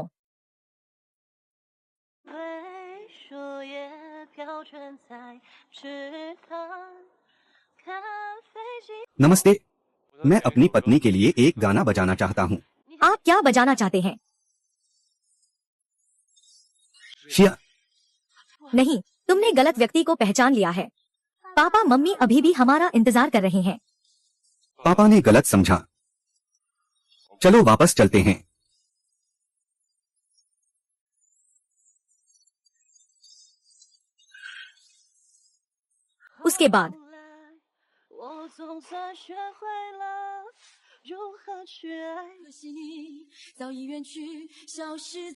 对树叶飘船在池塘，看飞机。 नमस्ते, मैं अपनी पत्नी के लिए एक गाना बजाना चाहता हूँ। आप क्या बजाना चाहते हैं? शिया, नहीं, तुमने गलत व्यक्ति को पहचान लिया है। पापा मम्मी अभी भी हमारा इंतजार कर रहे हैं। पापा ने गलत समझा। चलो वापस चलते हैं। उसके बाद 我总算学会了如何去爱，可惜你早已远去，消失